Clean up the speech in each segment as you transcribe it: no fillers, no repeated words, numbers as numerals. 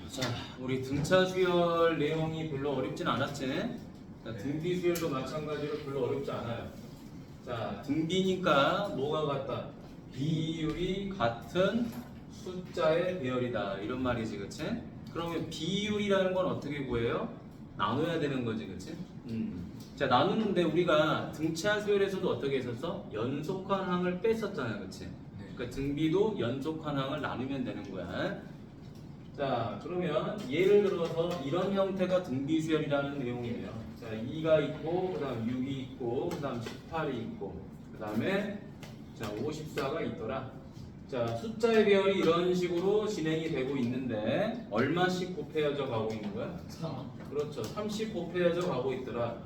자, 우리 등차 수열 내용이 별로 어렵진 않았지? 자, 등비 수열도 마찬가지로 별로 어렵지 않아요. 자, 등비니까 뭐가 같다? 비율이 같은 숫자의 배열이다. 이런 말이지, 그치? 그러면 비율이라는 건 어떻게 구해요? 나눠야 되는 거지, 그치? 자, 나누는데 우리가 등차 수열에서도 어떻게 했었어? 연속한 항을 뺐었잖아요, 그치? 그러니까 등비도 연속한 항을 나누면 되는 거야. 자, 그러면 예를 들어서 이런 형태가 등비수열이라는 내용이에요. 자, 2가 있고, 그 다음 6이 있고, 그 다음 18이 있고, 그 다음에 자 54가 있더라. 자, 숫자의 배열이 이런 식으로 진행이 되고 있는데 얼마씩 곱해져 가고 있는 거야? 3. 그렇죠. 30 곱해져 가고 있더라.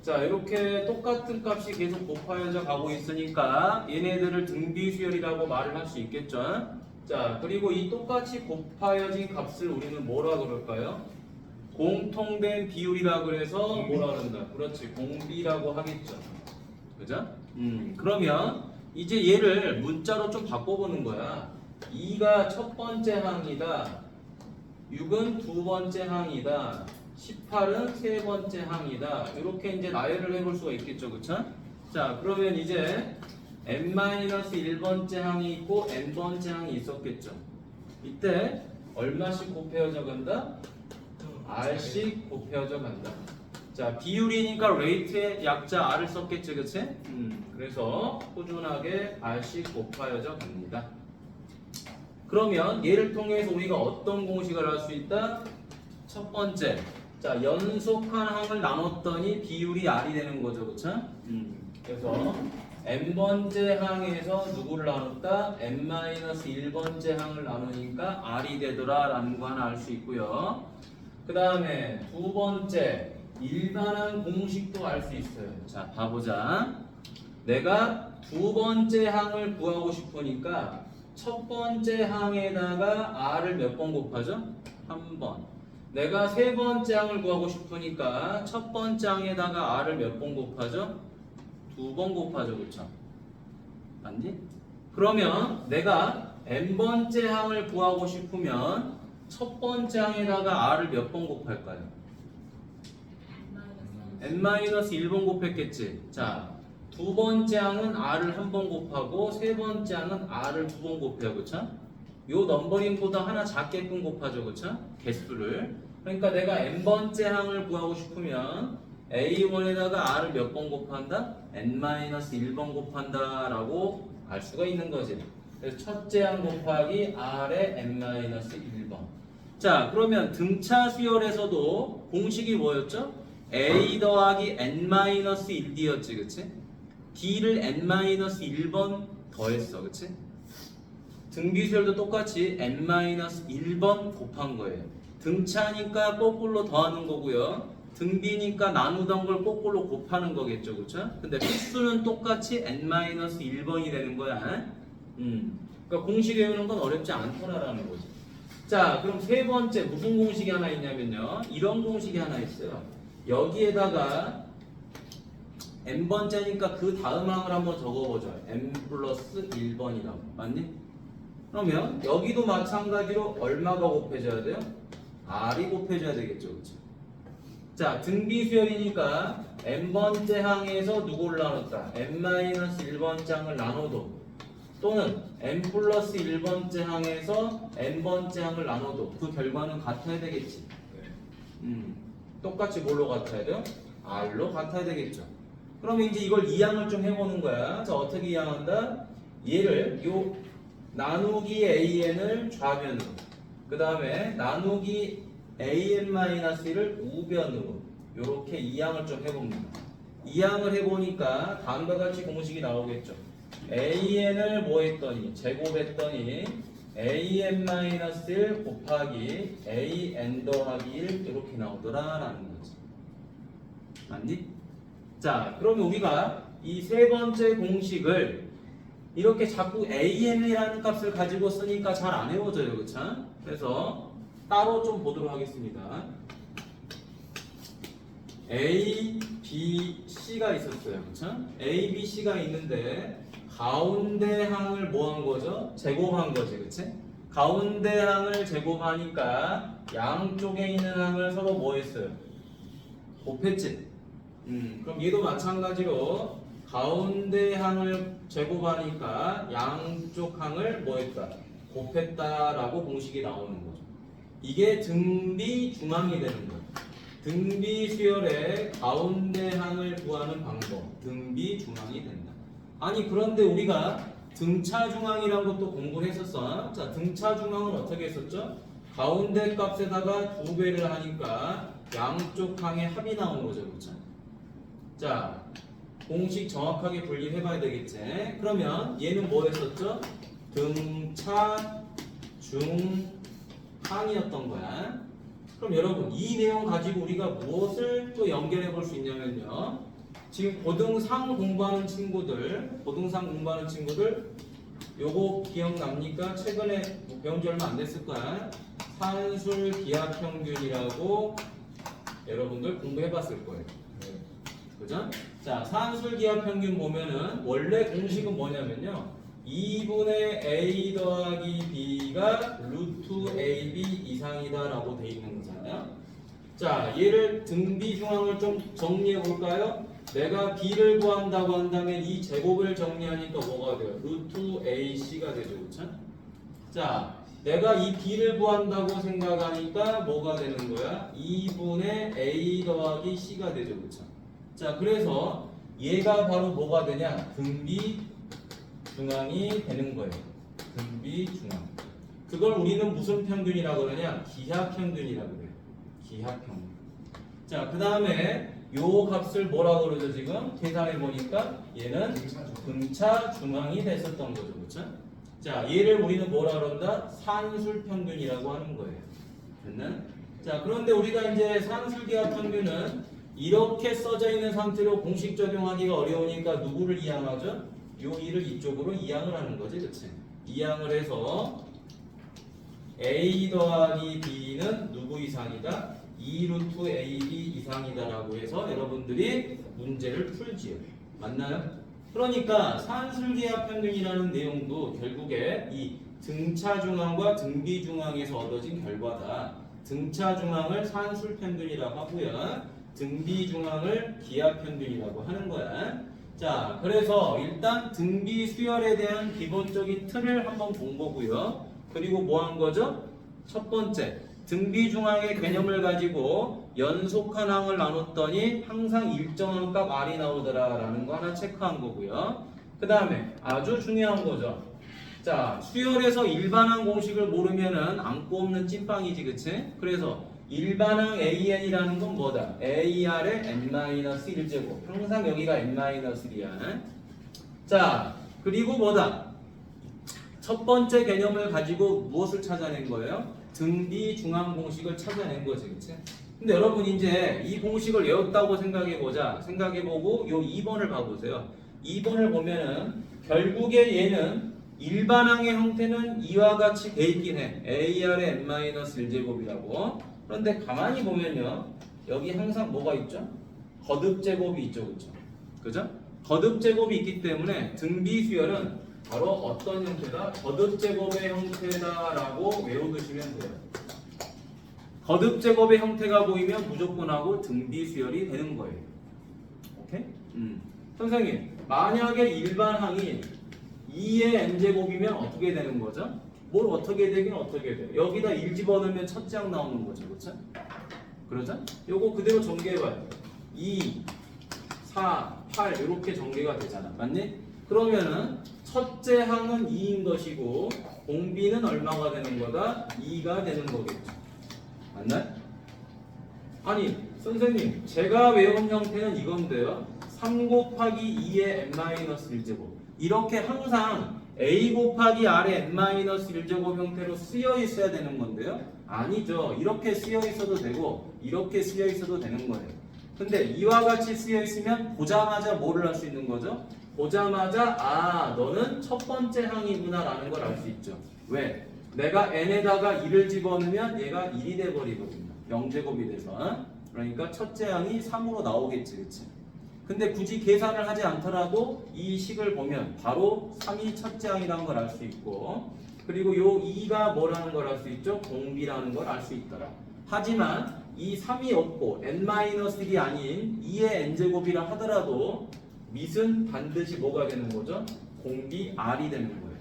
자, 이렇게 똑같은 값이 계속 곱하여져 가고 있으니까 얘네들을 등비수열이라고 말을 할 수 있겠죠. 자, 그리고 이 똑같이 곱하여진 값을 우리는 뭐라 그럴까요? 공통된 비율이라 그래서 뭐라 그런다? 그렇지, 공비라고 하겠죠. 그죠? 그러면 이제 얘를 문자로 좀 바꿔보는 거야. 2가 첫 번째 항이다. 6은 두 번째 항이다. 18은 세 번째 항이다. 이렇게 이제 나열을 해볼 수가 있겠죠, 그쵸? 자, 그러면 이제 n-1번째 항이 있고 n번째 항이 있었겠죠. 이때 얼마씩 곱해져 간다? r씩 곱해져 간다. 자, 비율이니까 레이트의 약자 r을 썼겠지, 그치? 그래서 꾸준하게 r씩 곱하여져 갑니다. 그러면 얘를 통해서 우리가 어떤 공식을 할 수 있다? 첫 번째, 자, 연속한 항을 나눴더니 비율이 r이 되는 거죠, 그쵸? 그래서 n번째 항에서 누구를 나눴다? n-1번째 항을 나누니까 r이 되더라 라는 거 하나 알 수 있고요. 그 다음에 두 번째, 일반항 공식도 알 수 있어요. 자, 봐보자. 내가 두 번째 항을 구하고 싶으니까 첫 번째 항에다가 r을 몇 번 곱하죠? 한 번. 내가 세 번째 항을 구하고 싶으니까 첫 번째 항에다가 r을 몇 번 곱하죠? 두 번 곱하죠, 그쵸? 맞니? 그러면 내가 n번째 항을 구하고 싶으면 첫 번째 항에다가 r을 몇 번 곱할까요? n-1번 곱했겠지. 자, 두 번째 항은 r을 한 번 곱하고 세 번째 항은 r을 두 번 곱해요, 그쵸? 요 넘버링보다 하나 작게끔 곱하죠, 그쵸? 개수를. 그러니까 내가 n번째 항을 구하고 싶으면 A1에다가 r을 몇 번 곱한다? n-1번 곱한다 라고 알 수가 있는 거지. 그래서 첫째 항 곱하기 r의 n-1번. 자, 그러면 등차 수열에서도 공식이 뭐였죠? a 더하기 n-1d였지, 그치? d를 n-1번 더했어, 그치? 등비수열도 똑같이 n-1번 곱한 거예요. 등차니까 거꾸로 더하는 거고요. 등비니까 나누던 걸 거꾸로 곱하는 거겠죠, 그쵸? 근데 횟수는 똑같이 n-1번이 되는 거야. 그러니까 공식 외우는 건 어렵지 않구나라는 거지. 자, 그럼 세 번째 무슨 공식이 하나 있냐면요. 이런 공식이 하나 있어요. 여기에다가 n번째니까 그 다음 항을 한번 적어보죠. n 플러스 1번이라고. 맞니? 그러면 여기도 마찬가지로 얼마가 곱해져야 돼요? r이 곱해져야 되겠죠, 그쵸? 자, 등비수열이니까 n번째 항에서 누구를 나눴다? n-1번째 항을 나눠도 또는 n 플러스 1번째 항에서 n번째 항을 나눠도 그 결과는 같아야 되겠지. 똑같이 뭘로 같아야 돼요? r로 같아야 되겠죠. 그럼 이제 이걸 이항을 좀 해보는 거야. 자, 어떻게 이항한다? 얘를 요 나누기 an을 좌변으로, 그 다음에 나누기 an-1을 우변으로 이렇게 이항을 좀 해봅니다. 이항을 해보니까 다음과 같이 공식이 나오겠죠. an을 뭐 했더니 제곱했더니 an-1 곱하기 an 더하기 1 이렇게 나오더라 라는 거지. 맞니? 자, 그러면 우리가 이 세 번째 공식을 이렇게 자꾸 an이라는 값을 가지고 쓰니까 잘 안 외워져요, 그쵸? 그래서 따로 좀 보도록 하겠습니다. A, B, C가 있었어요, 그쵸? A, B, C가 있는데 가운데 항을 뭐 한 거죠? 제곱한 거지, 그치? 가운데 항을 제곱하니까 양쪽에 있는 항을 서로 뭐 했어요? 곱했지. 그럼 얘도 마찬가지로 가운데 항을 제곱하니까 양쪽 항을 뭐 했다? 곱했다라고 공식이 나오는 거죠. 이게 등비 중항이 되는 거예요. 등비 수열의 가운데 항을 구하는 방법, 등비 중항이 된다. 아니 그런데 우리가 등차 중항이라는 것도 공부를 했었어. 자, 등차 중항은 어떻게 했었죠? 가운데 값에다가 2배를 하니까 양쪽 항의 합이 나오는 거죠, 그렇죠? 자, 공식 정확하게 분리해 봐야 되겠지. 그러면 얘는 뭐 했었죠? 등차 중항이었던 거야. 그럼 여러분 이 내용 가지고 우리가 무엇을 또 연결해 볼 수 있냐면요. 지금 고등상 공부하는 친구들 요거 기억납니까? 최근에 배운 지 얼마 안 됐을 거야. 산술 기하평균이라고 여러분들 공부해 봤을 거예요. 그죠? 자, 산술 기하평균 보면은 원래 공식은 뭐냐면요. 2분의 a 더하기 b가 루트 ab 이상이다 라고 돼 있는 거잖아요. 자, 얘를 등비 중항을 좀 정리해 볼까요? 내가 b를 구한다고 한다면 이 제곱을 정리하니까 뭐가 돼요? 루트 ac가 되죠, 그렇죠? 자, 내가 이 b를 구한다고 생각하니까 뭐가 되는 거야? 2분의 a 더하기 c가 되죠, 그렇죠? 자, 그래서 얘가 바로 뭐가 되냐? 등비 중항이 되는 거예요. 등비 중항. 그걸 우리는 무슨 평균이라고 그러냐? 기하평균이라고 그래요. 기하평균. 자, 그 다음에 요 값을 뭐라고 그러죠, 지금? 계산해 보니까 얘는 등차 중항이 됐었던 거죠, 그렇죠? 자, 얘를 우리는 뭐라 그런다? 산술평균이라고 하는 거예요. 됐나? 자, 그런데 우리가 이제 산술기하평균은 이렇게 써져 있는 상태로 공식 적용하기가 어려우니까 누구를 이항하죠? 요 2를 이쪽으로 이항을 하는 거지, 그치? 이항을 해서 a 더하기 b는 누구 이상이다? 2루트 ab 이상이다 라고 해서 여러분들이 문제를 풀지요. 맞나요? 그러니까 산술기하평균이라는 내용도 결국에 이 등차중항과 등비중항에서 얻어진 결과다. 등차중항을 산술평균이라고 하고요. 등비중항을 기하평균이라고 하는 거야. 자, 그래서 일단 등비 수열에 대한 기본적인 틀을 한번 본 거고요. 그리고 뭐 한 거죠? 첫 번째, 등비 중항의 개념을 가지고 연속한 항을 나눴더니 항상 일정한 값 R이 나오더라라는 거 하나 체크한 거고요. 그 다음에 아주 중요한 거죠. 자, 수열에서 일반항 공식을 모르면은 안고 없는 찐빵이지, 그치? 그래서 일반항 AN이라는 건 뭐다? AR의 n-1제곱. 항상 여기가 n-1이야. 자, 그리고 뭐다? 첫 번째 개념을 가지고 무엇을 찾아낸 거예요? 등비 중항 공식을 찾아낸 거지, 그치? 근데 여러분 이제 이 공식을 외웠다고 생각해보자. 생각해보고 요 2번을 봐보세요. 2번을 보면은 결국에 얘는 일반항의 형태는 이와 같이 돼 있긴 해. AR의 n-1제곱이라고. 그런데 가만히 보면요. 여기 항상 뭐가 있죠? 거듭제곱이 있죠, 그쵸? 그죠? 거듭제곱이 있기 때문에 등비 수열은 바로 어떤 형태다? 거듭제곱의 형태다라고 외워두시면 돼요. 거듭제곱의 형태가 보이면 무조건 하고 등비 수열이 되는 거예요. 오케이? 선생님, 만약에 일반항이 2의 n제곱이면 어떻게 되는 거죠? 뭘 어떻게 되긴 어떻게 돼요? 여기다 1 집어넣으면 첫째 항 나오는 거죠, 그렇죠? 그러죠? 요거 그대로 전개해봐요. 2, 4, 8 이렇게 전개가 되잖아, 맞니? 그러면은 첫째 항은 2인 것이고 공비는 얼마가 되는 거다? 2가 되는 거겠죠. 맞나요? 아니 선생님 제가 외운 형태는 이건데요. 3 곱하기 2의 n-1제곱 이렇게 항상 a 곱하기 r의 n-1제곱 형태로 쓰여 있어야 되는 건데요. 아니죠. 이렇게 쓰여 있어도 되고 이렇게 쓰여 있어도 되는 거예요. 근데 이와 같이 쓰여 있으면 보자마자 뭐를 할 수 있는 거죠? 보자마자 아 너는 첫 번째 항이구나 라는 걸 알 수 있죠. 왜? 내가 n에다가 2를 집어넣으면 얘가 1이 돼버리거든요. 0제곱이 돼서. 그러니까 첫째 항이 3으로 나오겠지, 그치? 근데 굳이 계산을 하지 않더라도 이 식을 보면 바로 3이 첫째 항이라는 걸 알 수 있고 그리고 요 2가 뭐라는 걸 알 수 있죠? 공비라는 걸 알 수 있더라. 하지만 이 3이 없고 n-1이 아닌 2의 n제곱이라 하더라도 밑은 반드시 뭐가 되는 거죠? 공비 R이 되는 거예요.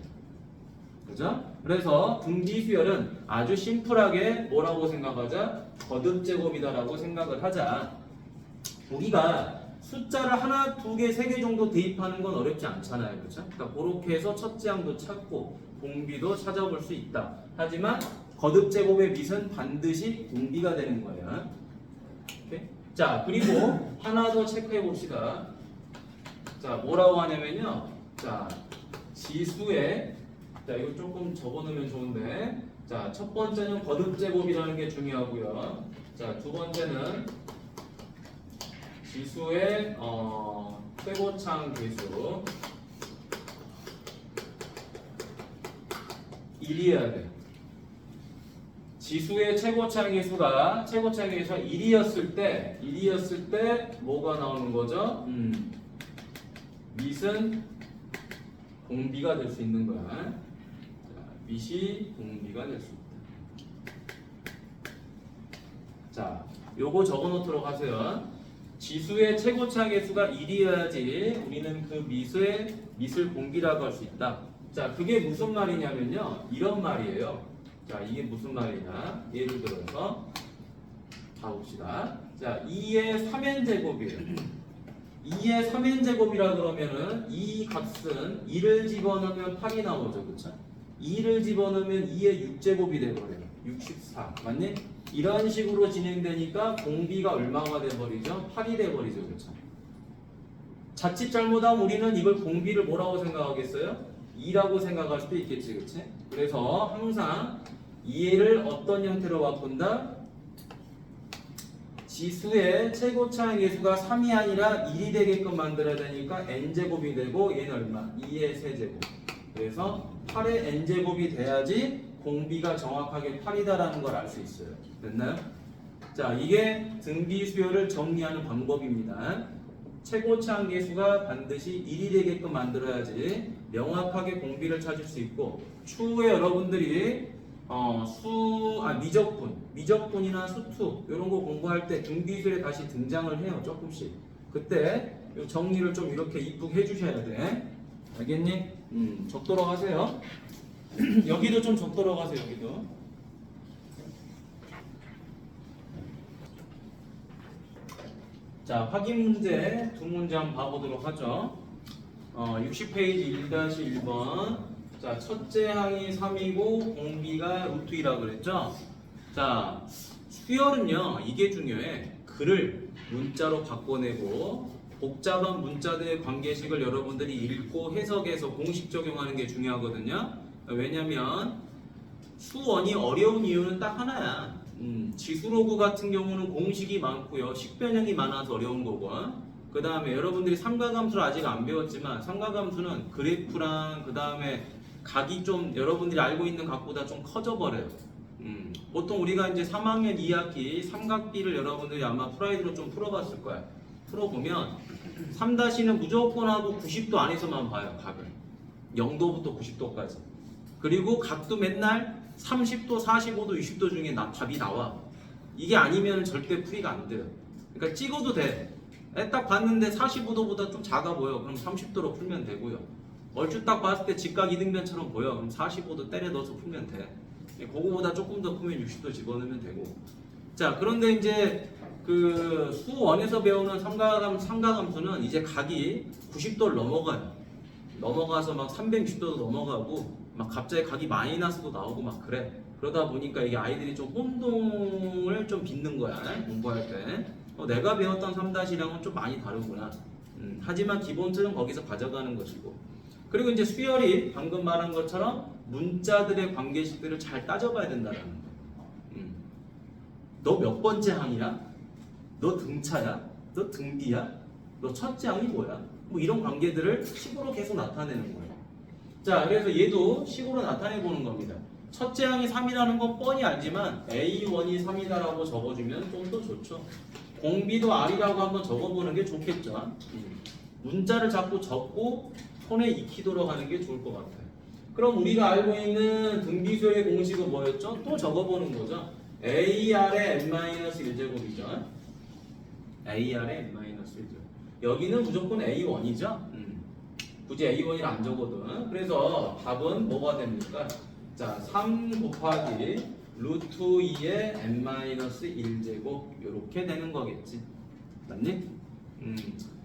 그죠? 그래서 등비수열은 아주 심플하게 뭐라고 생각하자? 거듭제곱이다라고 생각을 하자. 우리가 숫자를 하나, 두 개, 세 개 정도 대입하는 건 어렵지 않잖아요. 그렇죠? 그러니까 그렇게 해서 첫째 항도 찾고 공비도 찾아볼 수 있다. 하지만 거듭제곱의 밑은 반드시 공비가 되는 거예요. 오케이? 자, 그리고 하나 더 체크해 봅시다. 자, 뭐라고 하냐면요. 자, 지수의 자, 이거 조금 적어놓으면 좋은데 자, 첫 번째는 거듭제곱이라는 게 중요하고요. 자, 두 번째는 지수의 최고창 계수 1이어야 돼. 지수의 최고창 계수가 1이었을 때 뭐가 나오는 거죠? 밑은 공비가 될 수 있는 거야. 자, 밑이 공비가 될 수 있다. 자, 요거 적어 놓도록 하세요. 지수의 최고차 계수가 1이어야지 우리는 그 밑을 공비라고 할 수 있다. 자, 그게 무슨 말이냐면요. 이런 말이에요. 자, 이게 무슨 말이냐. 예를 들어서 봐봅시다. 자, 2의 3n제곱이에요. 2의 3n제곱이라 그러면은 이 값은 2를 집어넣으면 8이 나오죠. 그쵸? 2를 집어넣으면 2의 6제곱이 돼버려요. 64. 맞니? 이런 식으로 진행되니까 공비가 얼마가 돼버리죠? 8이 돼버리죠. 그렇죠? 자칫 잘못하면 우리는 이걸 공비를 뭐라고 생각하겠어요? 2라고 생각할 수도 있겠지. 그치? 그래서 항상 2를 어떤 형태로 바꾼다? 지수의 최고차의 계수가 3이 아니라 1이 되게끔 만들어야 되니까 n제곱이 되고 얘는 얼마? 2의 세제곱. 그래서 8의 n제곱이 돼야지 공비가 정확하게 8이다라는 걸 알 수 있어요. 됐나요? 자, 이게 등비 수열을 정리하는 방법입니다. 최고차 계수가 반드시 1이 되게끔 만들어야지 명확하게 공비를 찾을 수 있고 추후에 여러분들이 미적분이나 수투 이런 거 공부할 때 등비수열에 다시 등장을 해요. 조금씩. 그때 요 정리를 좀 이렇게 이쁘게 해주셔야 돼. 알겠니? 적도록 하세요. 여기도 좀 적도록 하세요. 여기도. 자, 확인 문제 두 문제 한번 봐보도록 하죠. 60페이지 1-1번. 자, 첫째 항이 3이고 공비가 루트 2라고 그랬죠. 자, 수열은요 이게 중요해. 글을 문자로 바꿔내고 복잡한 문자들의 관계식을 여러분들이 읽고 해석해서 공식 적용하는 게 중요하거든요. 왜냐면 수원이 어려운 이유는 딱 하나야. 지수로그 같은 경우는 공식이 많고요. 식변형이 많아서 어려운 거고. 그 다음에 여러분들이 삼각함수를 아직 안 배웠지만 삼각함수는 그래프랑 그 다음에 각이 좀 여러분들이 알고 있는 각보다 좀 커져 버려요. 보통 우리가 이제 3학년 2학기 삼각비를 여러분들이 아마 프라이드로 좀 풀어봤을 거야. 풀어보면 3-는 무조건 하고 90도 안에서만 봐요. 각을 0도부터 90도까지. 그리고 각도 맨날 30도, 45도, 60도 중에 답이 나와. 이게 아니면 절대 풀이가 안 돼요. 그러니까 찍어도 돼. 딱 봤는데 45도보다 좀 작아 보여. 그럼 30도로 풀면 되고요. 얼추 딱 봤을 때 직각 이등변처럼 보여. 그럼 45도 때려 넣어서 풀면 돼. 그거보다 조금 더 크면 60도 집어넣으면 되고. 자, 그런데 이제 그 수원에서 배우는 삼각함수는 이제 각이 90도를 넘어가서 막 360도도 넘어가고 막 갑자기 각이 마이너스도 나오고 막 그래. 그러다 보니까 이게 아이들이 좀 혼동을 좀 빚는 거야. 공부할 때. 내가 배웠던 3-랑은 좀 많이 다르구나. 하지만 기본틀은 거기서 가져가는 것이고. 그리고 이제 수열이 방금 말한 것처럼 문자들의 관계식들을 잘 따져봐야 된다는 거. 너 몇 번째 항이야? 너 등차야? 너 등비야? 너 첫째 항이 뭐야? 뭐 이런 관계들을 식으로 계속 나타내는 거예요. 자, 그래서 얘도 식으로 나타내보는 겁니다. 첫째 항이 3이라는 건 뻔히 알지만 A1이 3이다라고 적어주면 좀 더 좋죠. 공비도 R이라고 한번 적어보는 게 좋겠죠. 문자를 자꾸 적고 손에 익히도록 하는 게 좋을 것 같아요. 그럼 우리가 알고 있는 등비수열의 공식은 뭐였죠? 또 적어보는 거죠. AR의 n-1제곱이죠. AR의 n-1제곱. 여기는 무조건 A1이죠. 굳이 A1이라 안 적어도. 그래서 답은 뭐가 됩니까? 자, 3 곱하기 루트 2의 n-1제곱 이렇게 되는 거겠지. 맞니?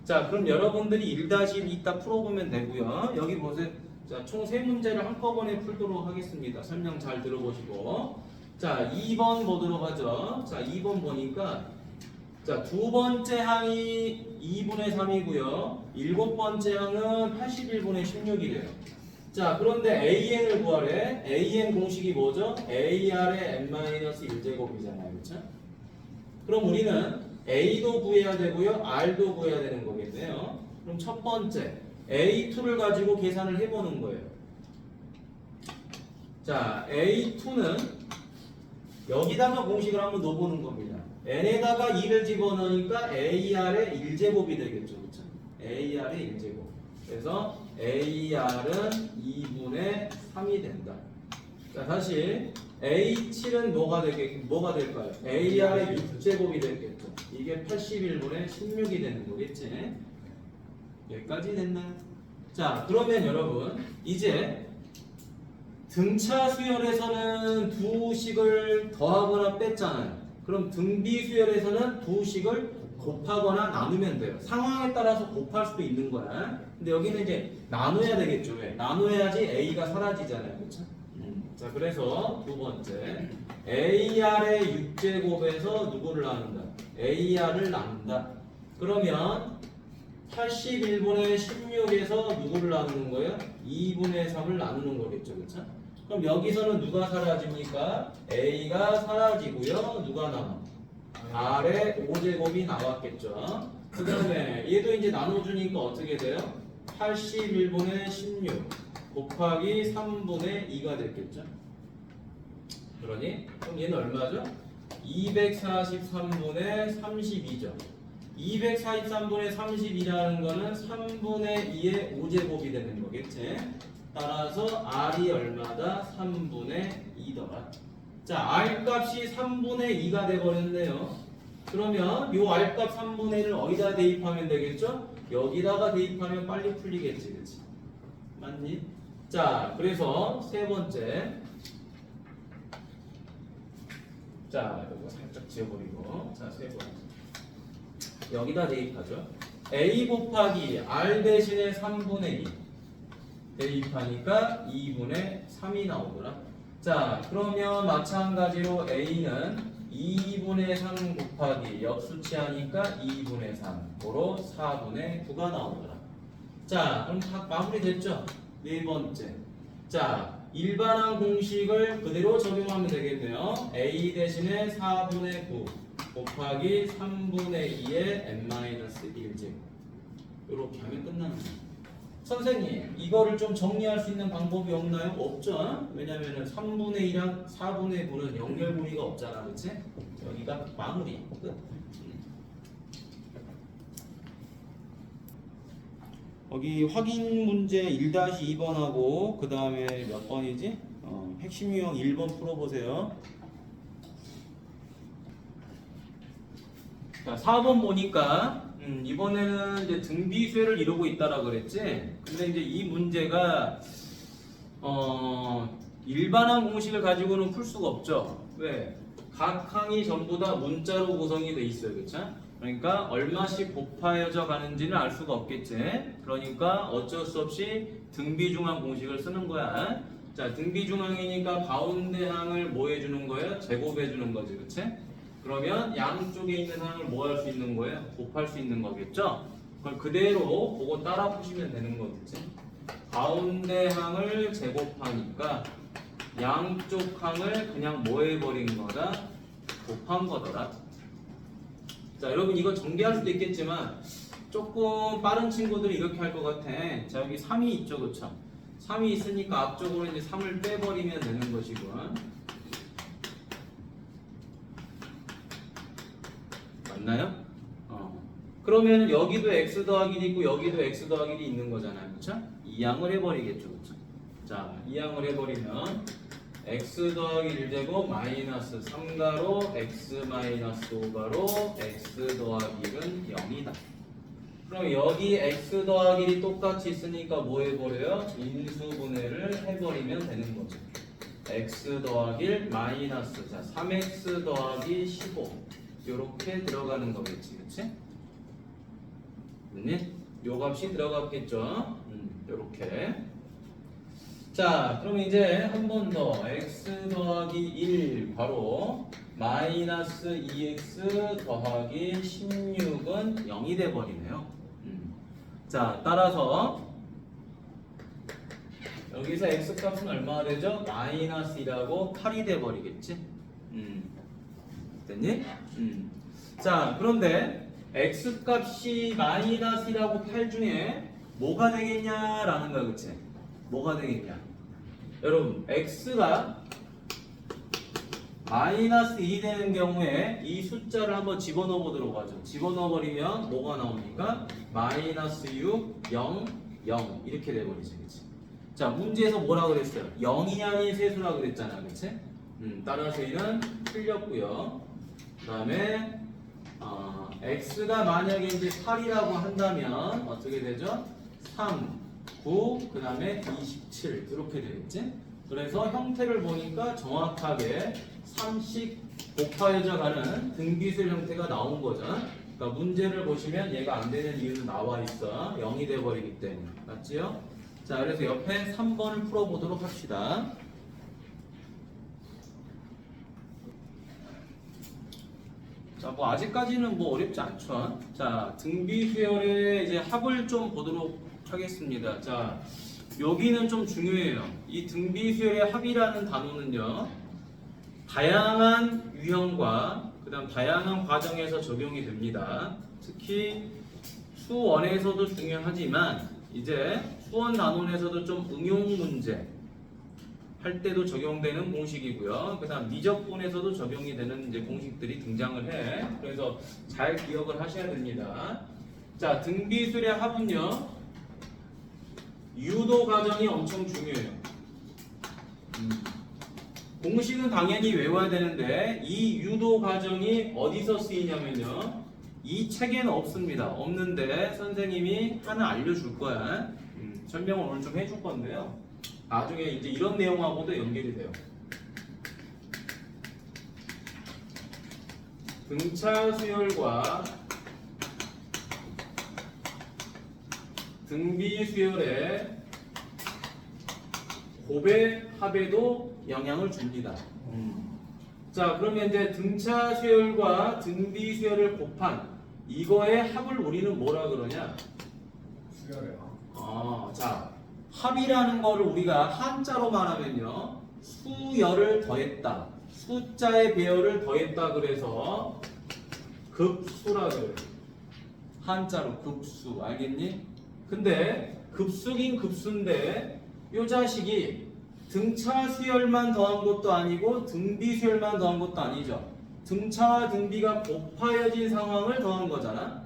자, 그럼 여러분들이 1-1 이따 풀어보면 되고요. 여기 보세요. 자, 총 3문제를 한꺼번에 풀도록 하겠습니다. 설명 잘 들어보시고. 자, 2번 보도록 하죠. 자, 2번 보니까 자, 두 번째 항이 2분의 3이고요. 일곱 번째 항은 81분의 16이래요. 자, 그런데 AN을 구하래. AN 공식이 뭐죠? AR의 n-1제곱이잖아요. 그렇죠? 그럼 우리는 A도 구해야 되고요. R도 구해야 되는 거겠네요. 그럼 첫 번째 A2를 가지고 계산을 해보는 거예요. 자, A2는 여기다가 공식을 한번 넣어보는 겁니다. n에다가 2를 집어넣으니까 AR의 1제곱이 되겠죠. 그렇죠? AR의 1제곱. 그래서 AR은 2분의 3이 된다. 자, 다시 A7은 뭐가 될까요? AR의 6제곱이 되겠죠. 이게 81분의 16이 되는 거겠지. 여기까지 됐나요? 자, 그러면 여러분 이제 등차 수열에서는 두 식을 더하거나 뺐잖아요. 그럼 등비 수열에서는 두 식을 곱하거나 나누면 돼요. 상황에 따라서 곱할 수도 있는 거야. 근데 여기는 이제 나눠야 되겠죠. 왜? 나눠야지 A가 사라지잖아요. 그렇죠? 자, 그래서 두 번째 AR의 6제곱에서 누구를 나눈다? AR을 나눈다. 그러면 81분의 16에서 누구를 나누는 거예요? 2분의 3을 나누는 거겠죠. 그렇죠? 그럼 여기서는 누가 사라집니까? A가 사라지고요. 누가 남아? R의 5제곱이 나왔겠죠. 그 다음에 얘도 이제 나눠주니까 어떻게 돼요? 81분의 16 곱하기 3분의 2가 됐겠죠. 그러니 그럼 얘는 얼마죠? 243분의 32죠. 243분의 32라는 거는 3분의 2의 5제곱이 되는 거겠지. 따라서 R이 얼마다? 3분의 2더라. 자, R 값이 3분의 2가 돼버렸네요. 그러면 이 R 값 3분의 1을 어디다 대입하면 되겠죠? 여기다가 대입하면 빨리 풀리겠지. 그치? 맞니? 자, 그래서 세 번째. 자, 이거 살짝 지워버리고. 자, 세 번째. 여기다 대입하죠. A 곱하기 R 대신에 3분의 2 대입하니까 2분의 3이 나오더라. 자, 그러면 마찬가지로 A는 2분의 3 곱하기 역수치하니까 2분의 3 고로 4분의 9가 나오더라. 자, 그럼 다 마무리 됐죠? 네 번째. 자, 일반항 공식을 그대로 적용하면 되겠네요. A 대신에 4분의 9 곱하기 3분의 2의 n-1제곱 이렇게 하면 끝나는 거예요. 선생님, 이거를 좀 정리할 수 있는 방법이 없나요? 없죠? 왜냐면은 3분의 2랑 4분의 9는 연결고리가 없잖아. 그치? 여기가 마무리. 끝. 여기 확인 문제 1-2번하고 그 다음에 몇 번이지? 핵심 유형 1번 풀어보세요. 자, 4번 보니까 이번에는 이제 등비수열을 이루고 있다라 그랬지. 근데 이제 이 문제가 일반항 공식을 가지고는 풀 수가 없죠. 왜? 각 항이 전부 다 문자로 구성이 돼 있어요. 그렇죠? 그러니까 얼마씩 곱하여져 가는지는 알 수가 없겠지. 그러니까 어쩔 수 없이 등비중항 공식을 쓰는 거야. 자, 등비중항이니까 가운데 항을 뭐 해주는 거예요? 제곱해 주는 거지. 그렇지? 그러면 양쪽에 있는 항을 뭐 할 수 있는 거예요? 곱할 수 있는 거겠죠? 그걸 그대로 보고 따라 푸시면 되는 거겠지? 가운데 항을 제곱하니까 양쪽 항을 그냥 뭐 해버린 거다? 곱한 거더라. 자, 여러분 이거 전개할 수도 있겠지만 조금 빠른 친구들이 이렇게 할 것 같아. 자, 여기 3이 있죠, 그쵸? 3이 있으니까 앞쪽으로 이제 3을 빼버리면 되는 것이고. 맞나요? 그러면 여기도 x 더하기 1이 있고 여기도 x 더하기 1이 있는 거잖아요. 그쵸? 이 양을 해버리겠죠. 그쵸? 자, 이항을 해버리면 x 더하기 1제곱 마이너스 3가로 x 마이너스 5가로 x 더하기 1은 0이다. 그럼 여기 x 더하기 1이 똑같이 있으니까 뭐 해버려요? 인수분해를 해버리면 되는 거죠. x 더하기 1 마이너스 자 3x 더하기 15 요렇게 들어가는 거겠지, 그치? 됐니? 요 값이 들어갔겠죠? 요렇게. 자, 그럼 이제 한 번 더 x 더하기 1 바로 마이너스 2x 더하기 16은 0이 돼버리네요. 자, 따라서 여기서 x 값은 얼마가 되죠? 마이너스 1하고 8이 돼버리겠지? 됐니? 자, 그런데 x 값이 마이너스 1하고 8 중에 뭐가 되겠냐라는 거야, 그치? 뭐가 되겠냐? 여러분, x가 마이너스 2 되는 경우에 이 숫자를 한번 집어넣어 보도록 하죠. 집어넣어 버리면 뭐가 나옵니까? 마이너스 6, 0, 0 이렇게 돼버리죠, 그치? 자, 문제에서 뭐라 그랬어요? 0이 아닌 세수라 그랬잖아, 그치? 따라서 이는 틀렸고요. 그 다음에 x가 만약에 이제 8이라고 한다면 어떻게 되죠? 3, 9, 그 다음에 27 이렇게 되겠지? 그래서 형태를 보니까 정확하게 3씩 곱하여져 가는 등비수열 형태가 나온 거죠. 그러니까 문제를 보시면 얘가 안 되는 이유는 나와 있어. 0이 돼 버리기 때문에. 맞지요? 자, 그래서 옆에 3번을 풀어보도록 합시다. 자, 뭐 아직까지는 뭐 어렵지 않죠. 자, 등비수열의 이제 합을 좀 보도록 하겠습니다. 자, 여기는 좀 중요해요. 이 등비수열의 합이라는 단어는요, 다양한 유형과 그다음 다양한 과정에서 적용이 됩니다. 특히 수원에서도 중요하지만 이제 수원 단원에서도 좀 응용 문제 할 때도 적용되는 공식이고요. 그다음 미적분에서도 적용이 되는 이제 공식들이 등장을 해. 그래서 잘 기억을 하셔야 됩니다. 자, 등비수열의 합은요, 유도 과정이 엄청 중요해요. 공식은 당연히 외워야 되는데 이 유도 과정이 어디서 쓰이냐면요, 이 책에는 없습니다. 없는데 선생님이 하나 알려줄 거야. 설명을 오늘 좀 해줄 건데요, 나중에 이제 이런 내용하고도 연결이 돼요. 등차 수열과 등비 수열의 곱의 합에도 영향을 줍니다. 자, 그러면 이제 등차 수열과 등비 수열을 곱한 이거의 합을 우리는 뭐라 그러냐? 수열이요. 자, 합이라는 거를 우리가 한자로 말하면요, 수열을 더했다, 숫자의 배열을 더했다 그래서 급수라 그래요. 한자로 급수, 알겠니? 근데 급수긴 급수인데 요 자식이 등차 수열만 더한 것도 아니고 등비 수열만 더한 것도 아니죠. 등차와 등비가 곱하여진 상황을 더한 거잖아.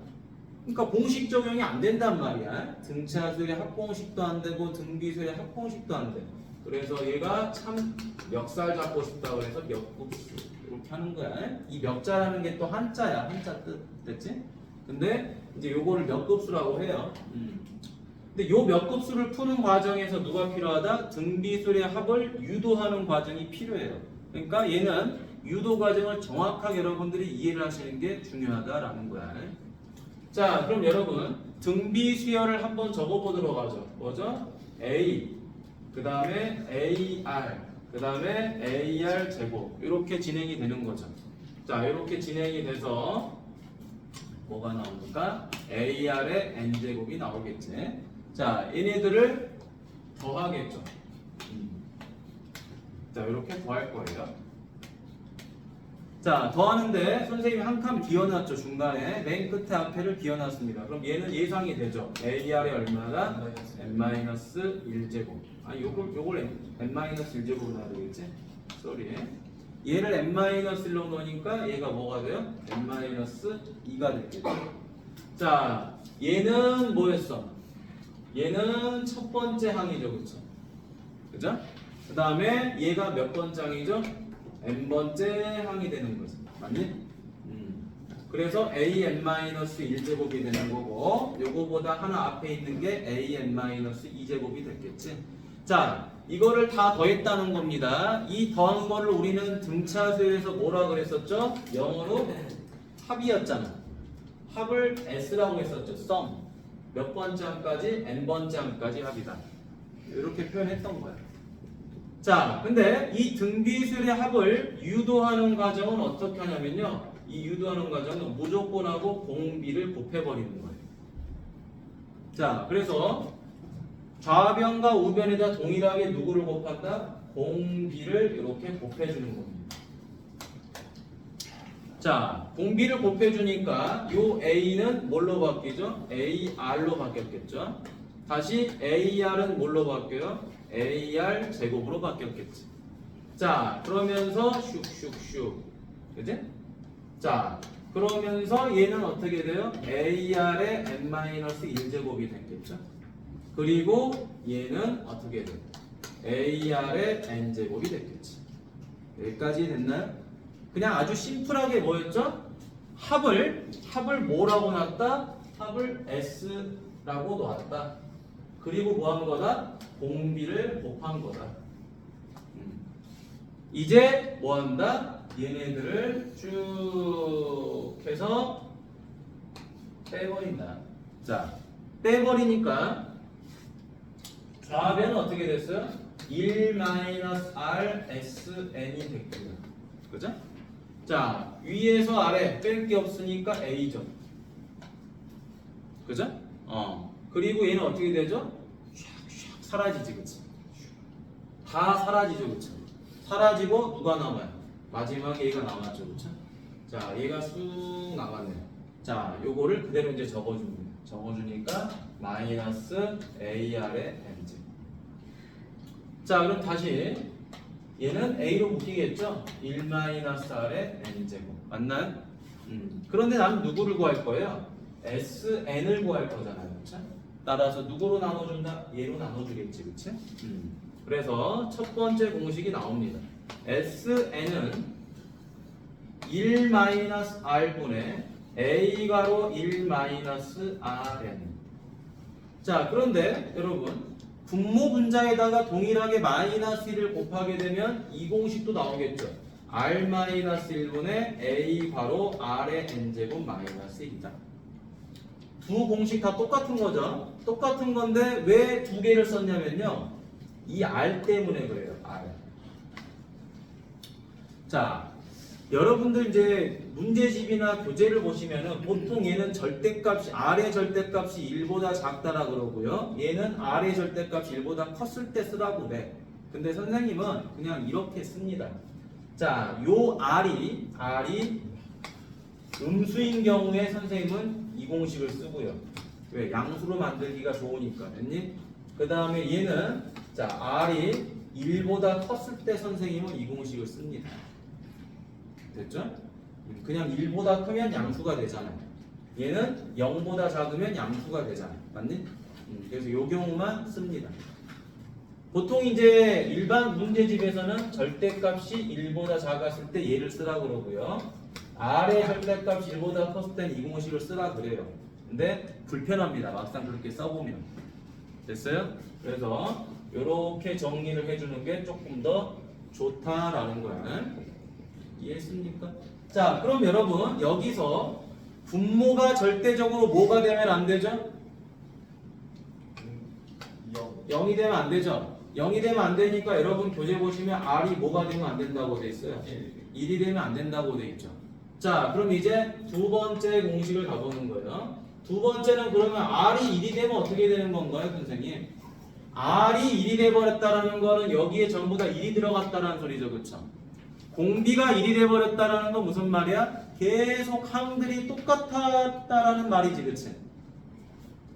그러니까 공식 적용이 안 된단 말이야. 등차 수열의 합공식도 안 되고 등비 수열의 합공식도 안 돼. 그래서 얘가 참 멱살 잡고 싶다 그래서 멱급수 이렇게 하는 거야. 이 멱자라는 게 또 한자야. 한자 뜻 됐지? 근데 이제 요거를 멱급수라고 해요. 근데 요 멱급수를 푸는 과정에서 누가 필요하다? 등비수열의 합을 유도하는 과정이 필요해요. 그러니까 얘는 유도 과정을 정확하게 여러분들이 이해를 하시는 게 중요하다라는 거야. 자, 그럼 여러분 등비수열을 한번 적어보도록 하죠. 뭐죠? A, 그 다음에 AR, 그 다음에 AR 제곱 이렇게 진행이 되는 거죠. 자, 이렇게 진행이 돼서 뭐가 나옵니까? AR의 N제곱이 나오겠지. 자, 얘네들을 더하겠죠. 자, 이렇게 더할 거예요. 자, 더하는데 선생님이 한 칸 비워놨죠. 중간에 맨 끝에 앞에를 비워놨습니다. 그럼 얘는 예상이 되죠. AR이 얼마다? n-1제곱. 요걸 n-1제곱으로 놔야 되겠지? 쏘리. 얘를 n-1로 넣으니까 얘가 뭐가 돼요? n-2가 됐겠죠. 자, 얘는 뭐였어? 얘는 첫 번째 항이죠, 그쵸? 그죠? 그 다음에 얘가 몇 번째 항이죠? n번째 항이 되는 거죠. 맞니? 그래서 an-1제곱이 되는 거고 요거보다 하나 앞에 있는 게 an-2제곱이 됐겠지. 자, 이거를 다 더했다는 겁니다. 이 더한 거를 우리는 등차수에서 뭐라 그랬었죠? 영어로 합이었잖아. 합을 s라고 했었죠. sum. 몇 번째 항까지? n번째 항까지 합이다. 이렇게 표현했던 거야. 자, 근데 이 등비수열의 합을 유도하는 과정은 어떻게 하냐면요. 이 유도하는 과정은 무조건하고 공비를 곱해버리는 거예요. 자, 그래서 좌변과 우변에다 동일하게 누구를 곱한다? 공비를 이렇게 곱해주는 겁니다. 자, 공비를 곱해주니까 요 A는 뭘로 바뀌죠? AR로 바뀌었겠죠? 다시 AR은 뭘로 바뀌어요? AR 제곱으로 바뀌었겠지. 자, 그러면서 슉슉슉. 그지? 자, 그러면서 얘는 어떻게 돼요? AR의 n-1제곱이 됐겠죠? 그리고 얘는 어떻게 돼요? AR의 n제곱이 됐겠지. 여기까지 됐나요? 그냥 아주 심플하게 뭐였죠? 합을 뭐라고 놨다? 합을 S라고 놨다. 그리고 뭐 한 거다? 공비를 곱한 거다. 이제 뭐 한다? 얘네들을 쭉 해서 빼버린다. 자, 빼버리니까 좌변은 어떻게 됐어요? 1-RSN이 됐고요. 그죠? 자, 위에서 아래 뺄 게 없으니까 A죠. 그죠? 그리고 얘는 어떻게 되죠? 샥샥 사라지지, 그치? 다 사라지죠, 그치? 사라지고 누가 남아요? 마지막에 얘가 남았죠, 그쵸? 자, 얘가 쑥 남았네요. 자, 요거를 그대로 이제 적어줍니다. 적어주니까 마이너스 AR의 n제. 자, 그럼 다시 얘는 A로 묶이겠죠? 1-R의 n제곱. 맞나요? 그런데 나는 누구를 구할 거예요? SN을 구할 거잖아요, 그쵸? 따라서 누구로 나눠준다? 얘로 나눠주겠지, 그치? 그래서 첫 번째 공식이 나옵니다. SN은 1-R분의 A가로 1-Rn. 자, 그런데 여러분 분모 분자에다가 동일하게 마이너스 1을 곱하게 되면 이 공식도 나오겠죠. R-1분의 A 바로 R의 n제곱 마이너스 1이다. 두 공식 다 똑같은 거죠. 똑같은 건데 왜 두 개를 썼냐면요. 이 R 때문에 그래요. R. 자, 여러분들 이제 문제집이나 교재를 보시면은 보통 얘는 절대값이 R의 절대값이 1보다 작다라 그러고요. 얘는 R의 절대값이 1보다 컸을 때 쓰라고 그래. 근데 선생님은 그냥 이렇게 씁니다. 자, 요 R이 음수인 경우에 선생님은 이 공식을 쓰고요. 왜? 양수로 만들기가 좋으니까. 됐니? 그 다음에 얘는 자, R이 1보다 컸을 때 선생님은 이 공식을 씁니다. 됐죠? 그냥 1보다 크면 양수가 되잖아요. 얘는 0보다 작으면 양수가 되잖아요. 맞니? 그래서 이 경우만 씁니다. 보통 이제 일반 문제집에서는 절대값이 1보다 작았을 때 얘를 쓰라 그러고요. R의 절대값이 1보다 컸을 땐 이 공식을 쓰라 그래요. 근데 불편합니다. 막상 그렇게 써보면. 됐어요? 그래서 이렇게 정리를 해주는 게 조금 더 좋다라는 거야. 이해했습니까? 자, 그럼 여러분 여기서 분모가 절대적으로 뭐가 되면 안 되죠? 0이 되면 안 되죠? 0이 되면 안 되니까 여러분 교재 보시면 R이 뭐가 되면 안 된다고 돼 있어요? 1이 되면 안 된다고 돼 있죠. 자, 그럼 이제 두 번째 공식을 가보는 거예요. 두 번째는 그러면 R이 1이 되면 어떻게 되는 건가요, 선생님? R이 1이 돼버렸다라는 거는 여기에 전부 다 1이 들어갔다라는 소리죠, 그쵸? 공비가 1이 돼버렸다라는 건 무슨 말이야? 계속 항들이 똑같았다라는 말이지, 그치?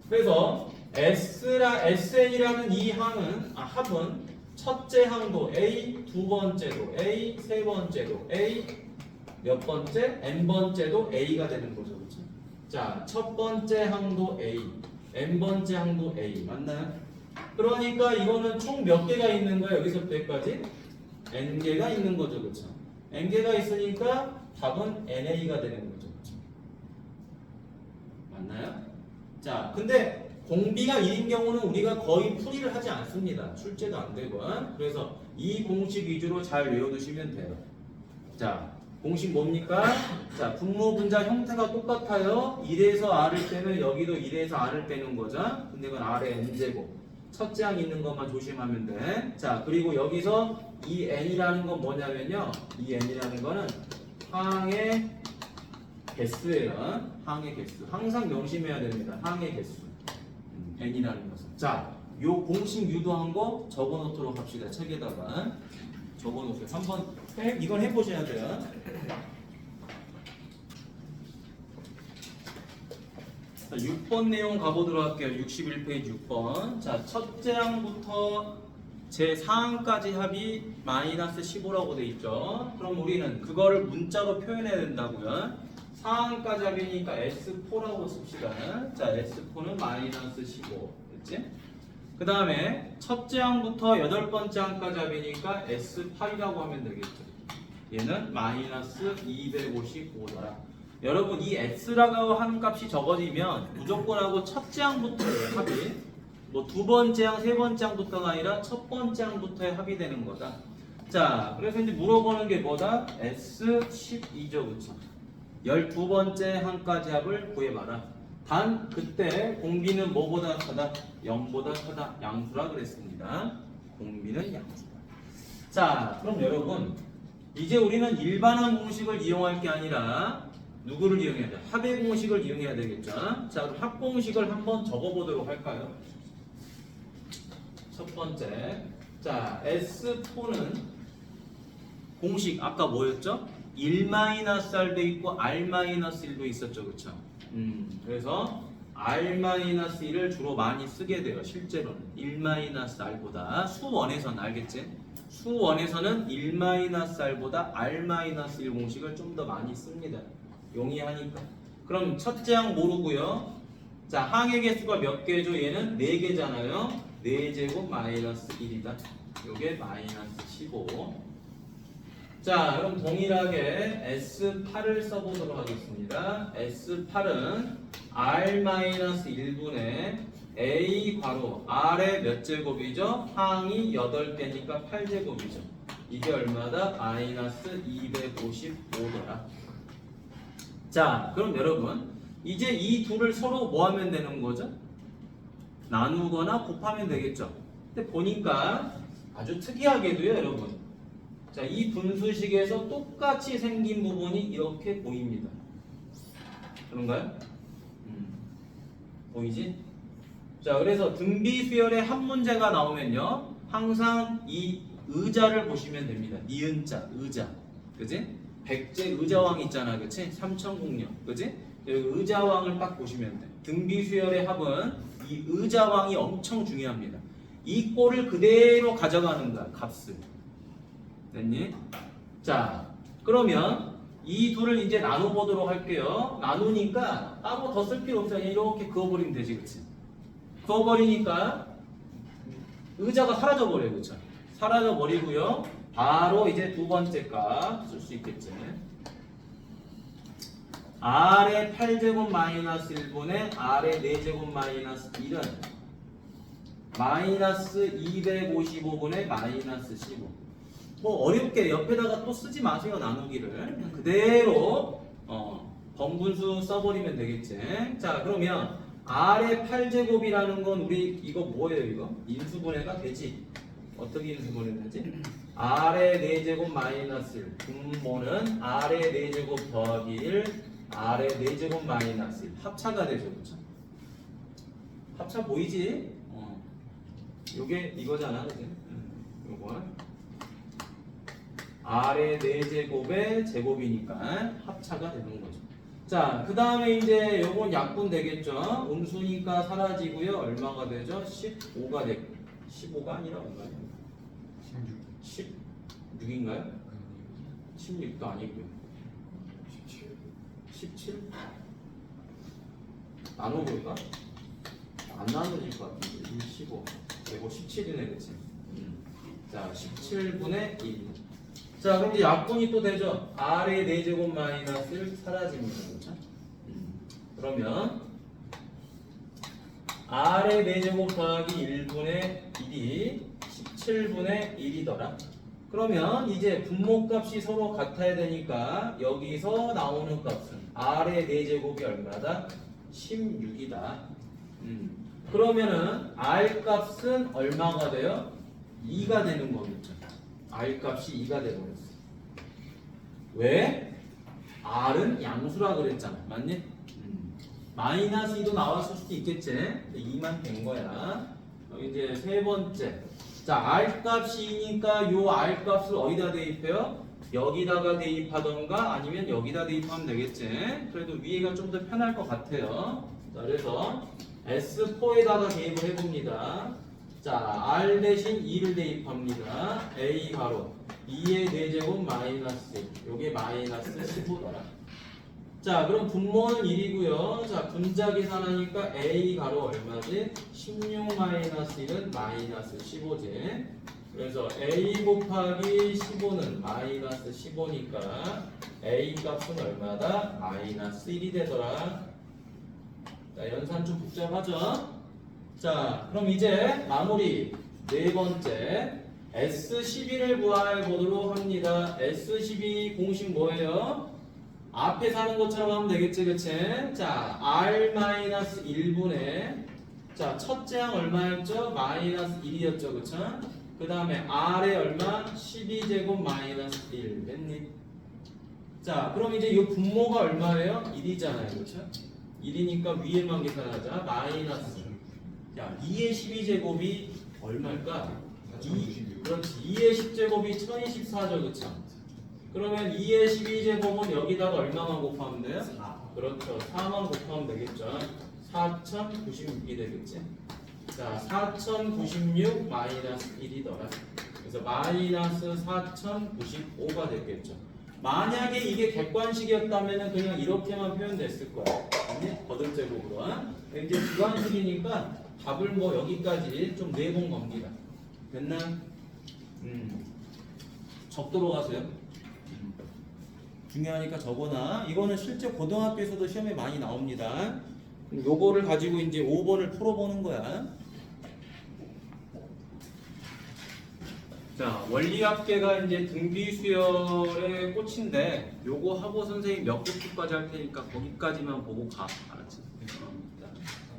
그래서 SN이라는 이 합은 첫째 항도 A, 두 번째도 A, 세 번째도 A, 몇 번째? N번째도 A가 되는 거죠, 그치? 자, 첫 번째 항도 A, N번째 항도 A, 맞나요? 그러니까 이거는 총 몇 개가 있는 거야? 여기서부터 여기까지? n개가 있는 거죠. 그쵸? n개가 있으니까 답은 na가 되는 거죠. 그쵸? 맞나요? 자, 근데 공비가 1인 경우는 우리가 거의 풀이를 하지 않습니다. 출제도 안 되고. 그래서 이 공식 위주로 잘 외워두시면 돼요. 자, 공식 뭡니까? 자, 분모 분자 형태가 똑같아요. 1에서 r을 빼면 여기도 1에서 r을 빼는 거죠. 근데 이건 r의 n제곱. 첫째 항 있는 것만 조심하면 돼. 자, 그리고 여기서 이 n이라는 건 뭐냐면요. 이 n이라는 거는 항의 개수예요. 항의 개수. 항상 명심해야 됩니다. 항의 개수. n이라는 것은. 자, 요 공식 유도한 거 적어놓도록 합시다. 책에다가 적어놓으세요. 한번 이건 해보셔야 돼요. 자, 6번 내용 가보도록 할게요. 61페이지 6번. 자, 첫째 항부터 제 4항까지 합이 마이너스 15라고 돼 있죠. 그럼 우리는 그거를 문자로 표현해야 된다고요. 4항까지 합이니까 S4라고 씁시다. 자, S4는 마이너스 15. 됐지? 그 다음에 첫째 항부터 8번째 항까지 합이니까 S8이라고 하면 되겠죠. 얘는 마이너스 255더라. 여러분 이 X라고 하는 값이 적어지면 무조건 하고 첫째 항부터의 합이 뭐 두 번째 항, 세 번째 항부터가 아니라 첫 번째 항부터의 합이 되는 거다. 자, 그래서 이제 물어보는 게 뭐다? S12죠. 그쵸? 12번째 항까지 합을 구해봐라. 단 그때 공비는 뭐보다 크다? 0보다 크다. 양수라 그랬습니다. 공비는 양수다. 자, 그럼 여러분 이제 우리는 일반항 공식을 이용할 게 아니라 누구를 이용해야 돼? 합의 공식을 이용해야 되겠죠. 자, 그럼 합 공식을 한번 적어보도록 할까요? 첫 번째, 자, S4는 공식 아까 뭐였죠? 1-R도 있고 R-1도 있었죠. 그쵸? 그래서 R-1을 주로 많이 쓰게 돼요. 실제로는 1-R보다 수원에서는 알겠지? 수원에서는 1-R보다 R-1 공식을 좀 더 많이 씁니다. 용이하니까. 그럼 첫째 항 모르고요. 자, 항의 개수가 몇 개죠? 얘는 4개잖아요. 4제곱 마이너스 1이다. 요게 마이너스 15. 자, 그럼 동일하게 S8을 써보도록 하겠습니다. S8은 R-1분의 A 괄호 R의 몇 제곱이죠? 항이 8개니까 8제곱이죠. 이게 얼마다? 마이너스 255더라. 자, 그럼 여러분 이제 이 둘을 서로 뭐 하면 되는 거죠? 나누거나 곱하면 되겠죠. 근데 보니까 아주 특이하게도요, 여러분. 자, 이 분수식에서 똑같이 생긴 부분이 이렇게 보입니다. 그런가요? 보이지? 자, 그래서 등비수열의 한 문제가 나오면요, 항상 이 의자를 보시면 됩니다. 니은자, 의자, 그지? 백제 의자왕 있잖아, 그치? 삼천국령, 그지? 여기 의자왕을 딱 보시면 돼. 등비수열의 합은 이 의자왕이 엄청 중요합니다. 이 꼴을 그대로 가져가는 거야, 값을. 됐니? 자, 그러면 이 둘을 이제 나눠보도록 할게요. 나누니까 따로 더 쓸 필요 없어요. 이렇게 그어버리면 되지, 그치? 그어버리니까 의자가 사라져버려요, 그쵸? 사라져버리고요. 바로 이제 두 번째 값 쓸 수 있겠지. R의 8제곱 마이너스 1분의 R의 4제곱 마이너스 1은 마이너스 255분의 마이너스 15. 뭐 어렵게 옆에다가 또 쓰지 마세요. 나누기를 그냥 그대로 번분수 써버리면 되겠지. 자, 그러면 R의 8제곱이라는 건 우리 이거 뭐예요? 이거 인수분해가 되지. 어떻게 인수분해 되지? R의 4제곱 마이너스 1 분모는 R의 4제곱 더하기 1 R의 4제곱 마이너스 1 합차가 되죠. 그쵸? 합차 보이지? 요게 이거잖아, 그치? 요거 R의 4제곱의 제곱이니까 합차가 되는 거죠. 자, 그 다음에 이제 요건 약분 되겠죠? 음수니까 사라지고요. 얼마가 되죠? 15가 되고 15가 아니라 얼마예요? 16인가요? 16도 아니고요. 17? 나눠볼까? 안 나눠질 것 같은데. 15. 이거 17이네, 그치? 자, 17분의 1. 자, 그럼 이제 약분이 또 되죠? R의 4제곱 마이너스 1 사라집니다. 그렇죠? 그러면 R의 4제곱 더하기 1분의 1이 17분의 1이더라. 그러면 이제 분모값이 서로 같아야 되니까 여기서 나오는 값은 R의 4제곱이 얼마다? 16이다. 그러면은 R 값은 얼마가 돼요? 2가 되는 거겠죠. R 값이 2가 되버렸어. 왜? R은 양수라 그랬잖아. 맞니? 마이너스 2도 나왔을 수도 있겠지. 2만 된 거야. 이제 세 번째. 자, R 값이 2니까 요 R 값을 어디다 대입해요? 여기다가 대입하던가 아니면 여기다 대입하면 되겠지. 그래도 위에가 좀 더 편할 것 같아요. 자, 그래서 S4에다가 대입을 해봅니다. 자, R 대신 2를 대입합니다. A 가로 2의 4제곱 마이너스 1. 요게 마이너스 15더라. 자, 그럼 분모는 1이고요. 자, 분자 계산하니까 A 가로 얼마지? 16 마이너스 1은 마이너스 15지. 그래서 A 곱하기 15는 마이너스 15니까 A 값은 얼마다? 마이너스 1이 되더라. 자, 연산 좀 복잡하죠? 자, 그럼 이제 마무리 네 번째 S12를 구해 보도록 합니다. S12 공식 뭐예요? 앞에 사는 것처럼 하면 되겠지, 그치? 자, R-1분의 자, 첫째 항 얼마였죠? 마이너스 1이었죠, 그쵸? 그 다음에 R의 얼마? 12제곱 마이너스 1 됐니? 자, 그럼 이제 이 분모가 얼마예요? 1이잖아요, 그쵸? 1이니까 위에만 계산하자. 마이너스. 야, 2의 12제곱이 얼마일까? 2, 그렇지. 2의 10제곱이 1024죠, 그쵸? 그러면 2의 12제곱은 여기다가 얼마만 곱하면 돼요? 4. 그렇죠. 4만 곱하면 되겠죠. 4096이 되겠지. 자, 4096 마이너스 1이더라. 그래서 마이너스 4095가 됐겠죠. 만약에 이게 객관식이었다면 그냥 이렇게만 표현됐을 거야. 아니? 거듭제곱으로. 이제 주관식이니까 답을 뭐 여기까지 좀 내본 겁니다. 됐나? 적도로 가세요. 중요하니까 적어놔. 이거는 실제 고등학교에서도 시험에 많이 나옵니다. 요거를 가지고 이제 5번을 풀어보는 거야. 자, 원리합계가 이제 등비수열의 꽃인데 요거 하고 선생님 몇 부까지 할 테니까 거기까지만 보고 가. 알았지?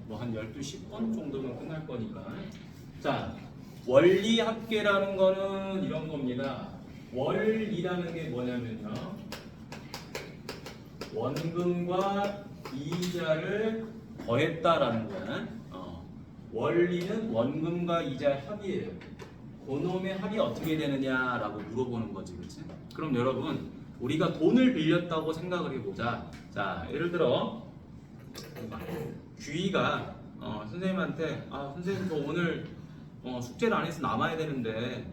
뭐 한 12, 10번 정도면 끝날 거니까. 자, 원리합계라는 거는 이런 겁니다. 월이라는 게 뭐냐면요. 원금과 이자를 더했다라는 거야. 원리는 원금과 이자의 합이에요. 그놈의 합이 어떻게 되느냐라고 물어보는 거지, 그렇지? 그럼 여러분, 우리가 돈을 빌렸다고 생각을 해보자. 자, 예를 들어 규희가 선생님한테 선생님 저 오늘 숙제를 안 해서 남아야 되는데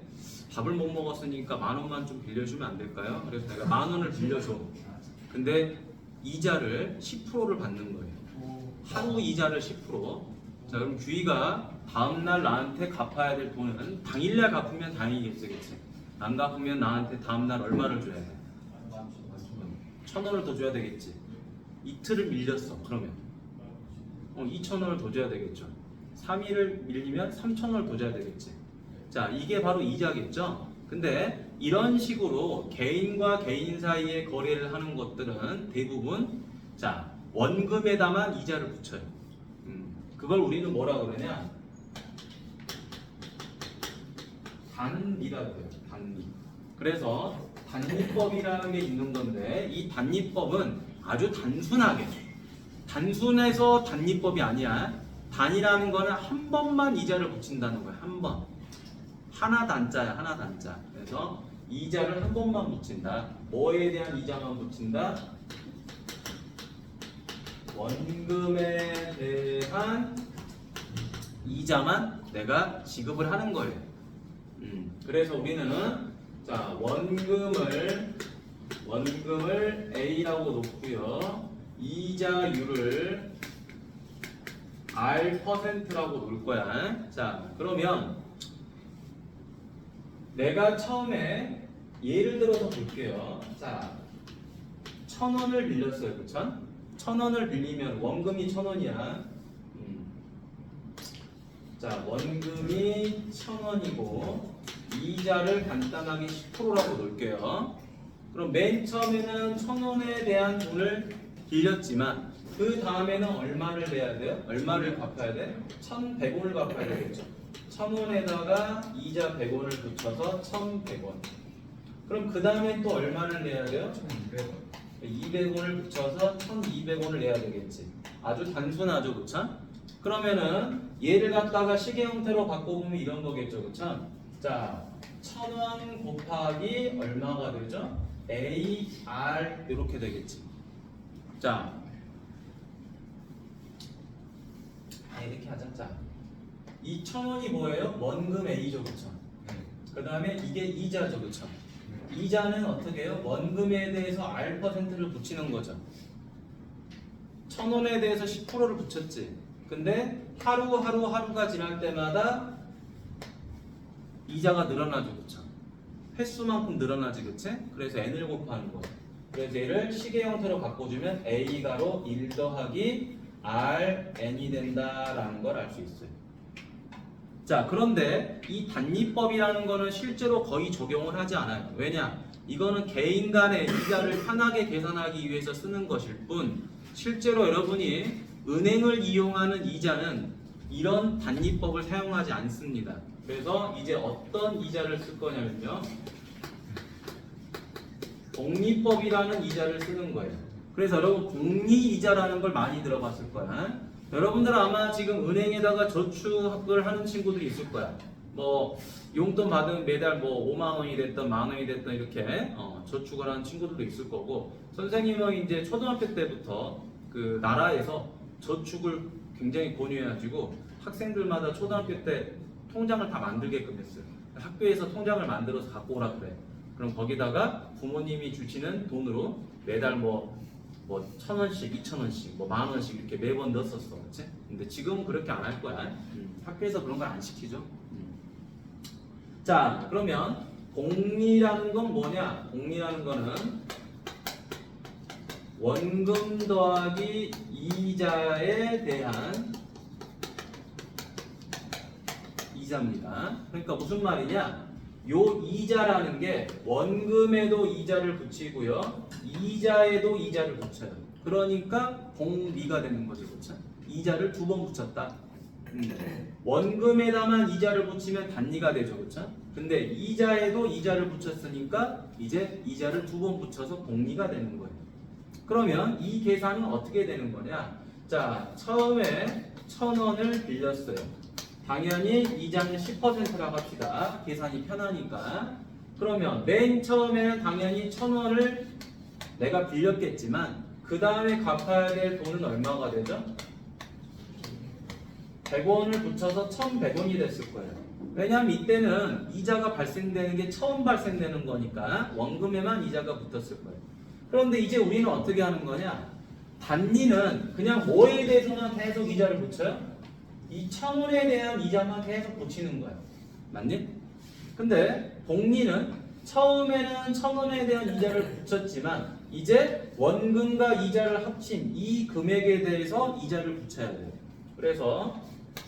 밥을 못 먹었으니까 10,000원만 좀 빌려주면 안 될까요? 그래서 내가 10,000원을 빌려줘. 근데 이자를 10%를 받는 거예요. 하루 이자를 10%. 자, 그럼 규희가 다음날 나한테 갚아야 될 돈은 당일날 갚으면 다행이겠지, 그치? 안 갚으면 나한테 다음날 얼마를 줘야 돼? 1,000원을 더 줘야 되겠지. 이틀을 밀렸어. 그러면 2,000원을 더 줘야 되겠죠. 3일을 밀리면 3,000원을 더 줘야 되겠지. 자, 이게 바로 이자겠죠. 근데 이런 식으로 개인과 개인 사이에 거래를 하는 것들은 대부분 자, 원금에다만 이자를 붙여요. 그걸 우리는 뭐라 그러냐? 단리라고 해요. 단리. 그래서 단리법이라는 게 있는 건데 이 단리법은 아주 단순해서 단리법이 아니야. 단이라는 거는 한 번만 이자를 붙인다는 거야. 한 번. 하나 단자야. 하나 단자. 그래서 이자를 한 번만 붙인다. 뭐에 대한 이자만 붙인다? 원금에 대한 이자만 내가 지급을 하는 거예요. 그래서 우리는 자, 원금을 A라고 놓고요. 이자율을 R%라고 놓을 거야. 자, 그러면 내가 처음에 예를 들어서 볼게요. 자, 1,000원을 빌렸어요. 그쵸? 1,000원을 빌리면 원금이 1,000원이야. 자, 원금이 1,000원이고 이자를 간단하게 10%라고 놓을게요. 그럼 맨 처음에는 1,000원에 대한 돈을 빌렸지만 그 다음에는 얼마를 내야 돼요? 얼마를 갚아야 돼? 1,100원을 갚아야 되겠죠. 1,000원에다가 이자 100원을 붙여서 1,100원. 그럼 그 다음에 또 얼마를 내야 돼요? 1,200원. 200원을 붙여서 1,200원을 내야 되겠지. 아주 단순하죠, 그쵸? 그러면은 얘를 갖다가 시계 형태로 바꿔보면 이런 거겠죠, 그쵸? 자, 1,000원 곱하기 얼마가 되죠? AR 이렇게 되겠지. 자, 이렇게 하자. 자, 이 1,000원이 뭐예요? 원금 A죠, 그쵸? 네. 그 다음에 이게 이자죠, 그쵸? 네. 이자는 어떻게 해요? 원금에 대해서 R%를 붙이는 거죠. 1,000원에 대해서 10%를 붙였지. 근데 하루가 지날 때마다 이자가 늘어나죠, 그쵸? 횟수만큼 늘어나지, 그치? 그래서 n을 곱하는 거예요. 그래서 얘를 시계 형태로 바꿔주면 a가로 1 더하기 rn이 된다라는 걸 알 수 있어요. 자, 그런데 이 단위법이라는 거는 실제로 거의 적용을 하지 않아요. 왜냐? 이거는 개인 간의 이자를 편하게 계산하기 위해서 쓰는 것일 뿐 실제로 여러분이 은행을 이용하는 이자는 이런 단위법을 사용하지 않습니다. 그래서 이제 어떤 이자를 쓸 거냐면요. 공리법이라는 이자를 쓰는 거예요. 그래서 여러분 공리이자라는 걸 많이 들어봤을 거야. 여러분들 아마 지금 은행에다가 저축을 하는 친구들이 있을 거야. 뭐 용돈 받으면 매달 뭐 5만 원이 됐든 만 원이 됐든 이렇게 저축을 하는 친구들도 있을 거고 선생님은 이제 초등학교 때부터 그 나라에서 저축을 굉장히 권유해가지고 학생들마다 초등학교 때 통장을 다 만들게끔 했어요. 학교에서 통장을 만들어서 갖고 오라 그래. 그럼 거기다가 부모님이 주시는 돈으로 매달 뭐 1,000원씩, 2,000원씩, 뭐 10,000원씩 이렇게 매번 넣었었어, 그렇지? 근데 지금은 그렇게 안 할 거야. 학교에서 그런 걸 안 시키죠. 자, 그러면 공리라는 건 뭐냐? 공리라는 거는 원금 더하기 이자에 대한 이자입니다. 그러니까 무슨 말이냐? 요 이자라는 게 원금에도 이자를 붙이고요. 이자에도 이자를 붙여요. 그러니까 공리가 되는 거죠. 그렇죠? 이자를 2번 붙였다. 원금에다만 이자를 붙이면 단리가 되죠. 그렇죠? 근데 이자에도 이자를 붙였으니까 이제 이자를 2번 붙여서 공리가 되는 거예요. 그러면 이 계산은 어떻게 되는 거냐? 자, 처음에 1,000원을 빌렸어요. 당연히 이자는 10%라고 합시다. 계산이 편하니까. 그러면 맨 처음에는 당연히 1,000원을 내가 빌렸겠지만 그 다음에 갚아야 될 돈은 얼마가 되죠? 100원을 붙여서 1,100원이 됐을 거예요. 왜냐하면 이때는 이자가 발생되는 게 처음 발생되는 거니까 원금에만 이자가 붙었을 거예요. 그런데 이제 우리는 어떻게 하는 거냐? 단리는 그냥 뭐에 대해서만 계속 이자를 붙여요? 이 1,000원에 대한 이자만 계속 붙이는 거예요. 맞니? 근데 복리는 처음에는 1,000원에 대한 이자를 붙였지만 이제 원금과 이자를 합친 이 금액에 대해서 이자를 붙여야 돼요. 그래서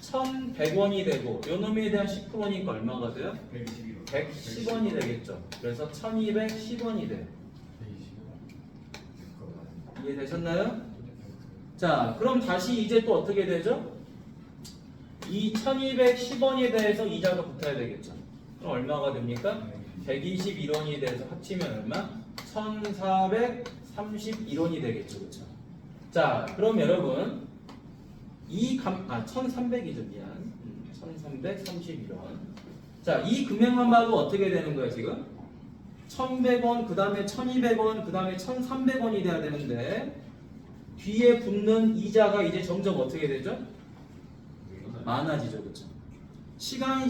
1,100원이 되고 요 놈에 대한 10%니까 얼마가 돼요? 121원. 110원이 되겠죠. 그래서 1,210원이 돼요. 121원. 이해되셨나요? 자, 그럼 다시 이제 또 어떻게 되죠? 이 1,210원에 대해서 이자가 붙어야 되겠죠. 그럼 얼마가 됩니까? 121원이 돼서 합치면 얼마? 1,431원이 되겠죠. 그렇죠? 자, 그럼 여러분 이 1,300이죠. 미안. 1,331원. 자, 이 금액만 봐도 어떻게 되는 거예요, 지금? 1,100원, 그 다음에 1,200원, 그 다음에 1,300원이 돼야 되는데 뒤에 붙는 이자가 이제 점점 어떻게 되죠? 많아지죠, 그렇죠? 시간이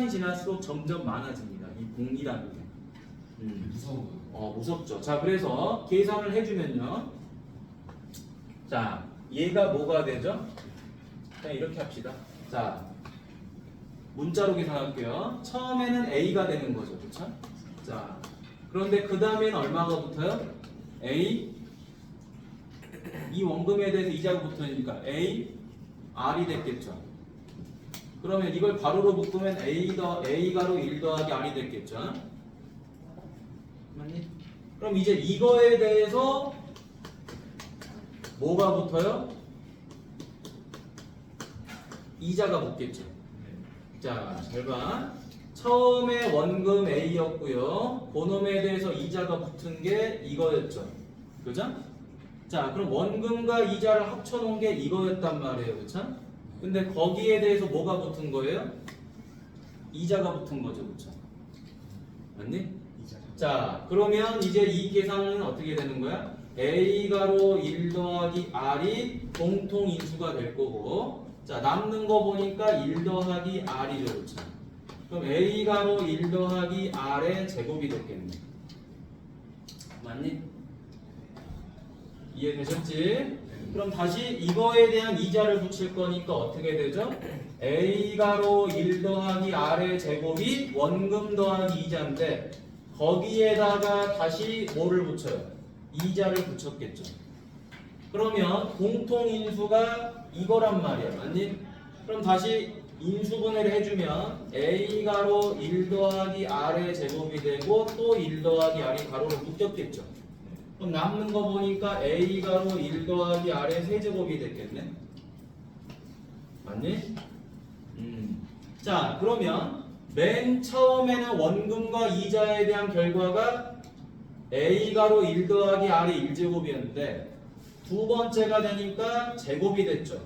지날수록 점점 많아집니다. 이 공리라는 게. 무서워. 무섭죠. 자, 그래서 계산을 해주면요. 자, 얘가 뭐가 되죠? 그냥 이렇게 합시다. 자, 문자로 계산할게요. 처음에는 A가 되는 거죠. 그쵸? 자, 그런데 그 다음에는 얼마가 붙어요? A, 이 원금에 대해서 이자가 붙으니까 A, R이 됐겠죠. 그러면 이걸 가로로 묶으면 A 가로 1 더하기 R이 됐겠죠. 맞니? 그럼 이제 이거에 대해서 뭐가 붙어요? 이자가 붙겠죠. 자, 잘 봐. 처음에 원금 A였고요. 그놈에 대해서 이자가 붙은 게 이거였죠. 그죠? 자, 그럼 원금과 이자를 합쳐놓은 게 이거였단 말이에요. 그쵸? 근데 거기에 대해서 뭐가 붙은 거예요? 이자가 붙은 거죠. 그쵸? 맞니? 자, 그러면 이제 이 계산은 어떻게 되는 거야? A가로 1 더하기 R이 공통 인수가 될 거고, 자, 남는 거 보니까 1 더하기 R이죠. 그쵸? 그럼 A가로 1 더하기 R의 제곱이 됐겠네. 맞니? 이해되셨지? 그럼 다시 이거에 대한 이자를 붙일 거니까 어떻게 되죠? A가로 1 더하기 R의 제곱이 원금 더하기 이자인데 거기에다가 다시 뭐를 붙여요? 이자를 붙였겠죠. 그러면 공통인수가 이거란 말이야. 맞니? 그럼 다시 인수분해를 해주면 A가로 1 더하기 R의 제곱이 되고 또 1 더하기 R이 가로로 묶였겠죠. 그럼 남는 거 보니까 A가로 1 더하기 R의 세제곱이 됐겠네. 맞니? 자, 그러면 맨 처음에는 원금과 이자에 대한 결과가 A가로 1 더하기 R이 1제곱이었는데 두 번째가 되니까 제곱이 됐죠.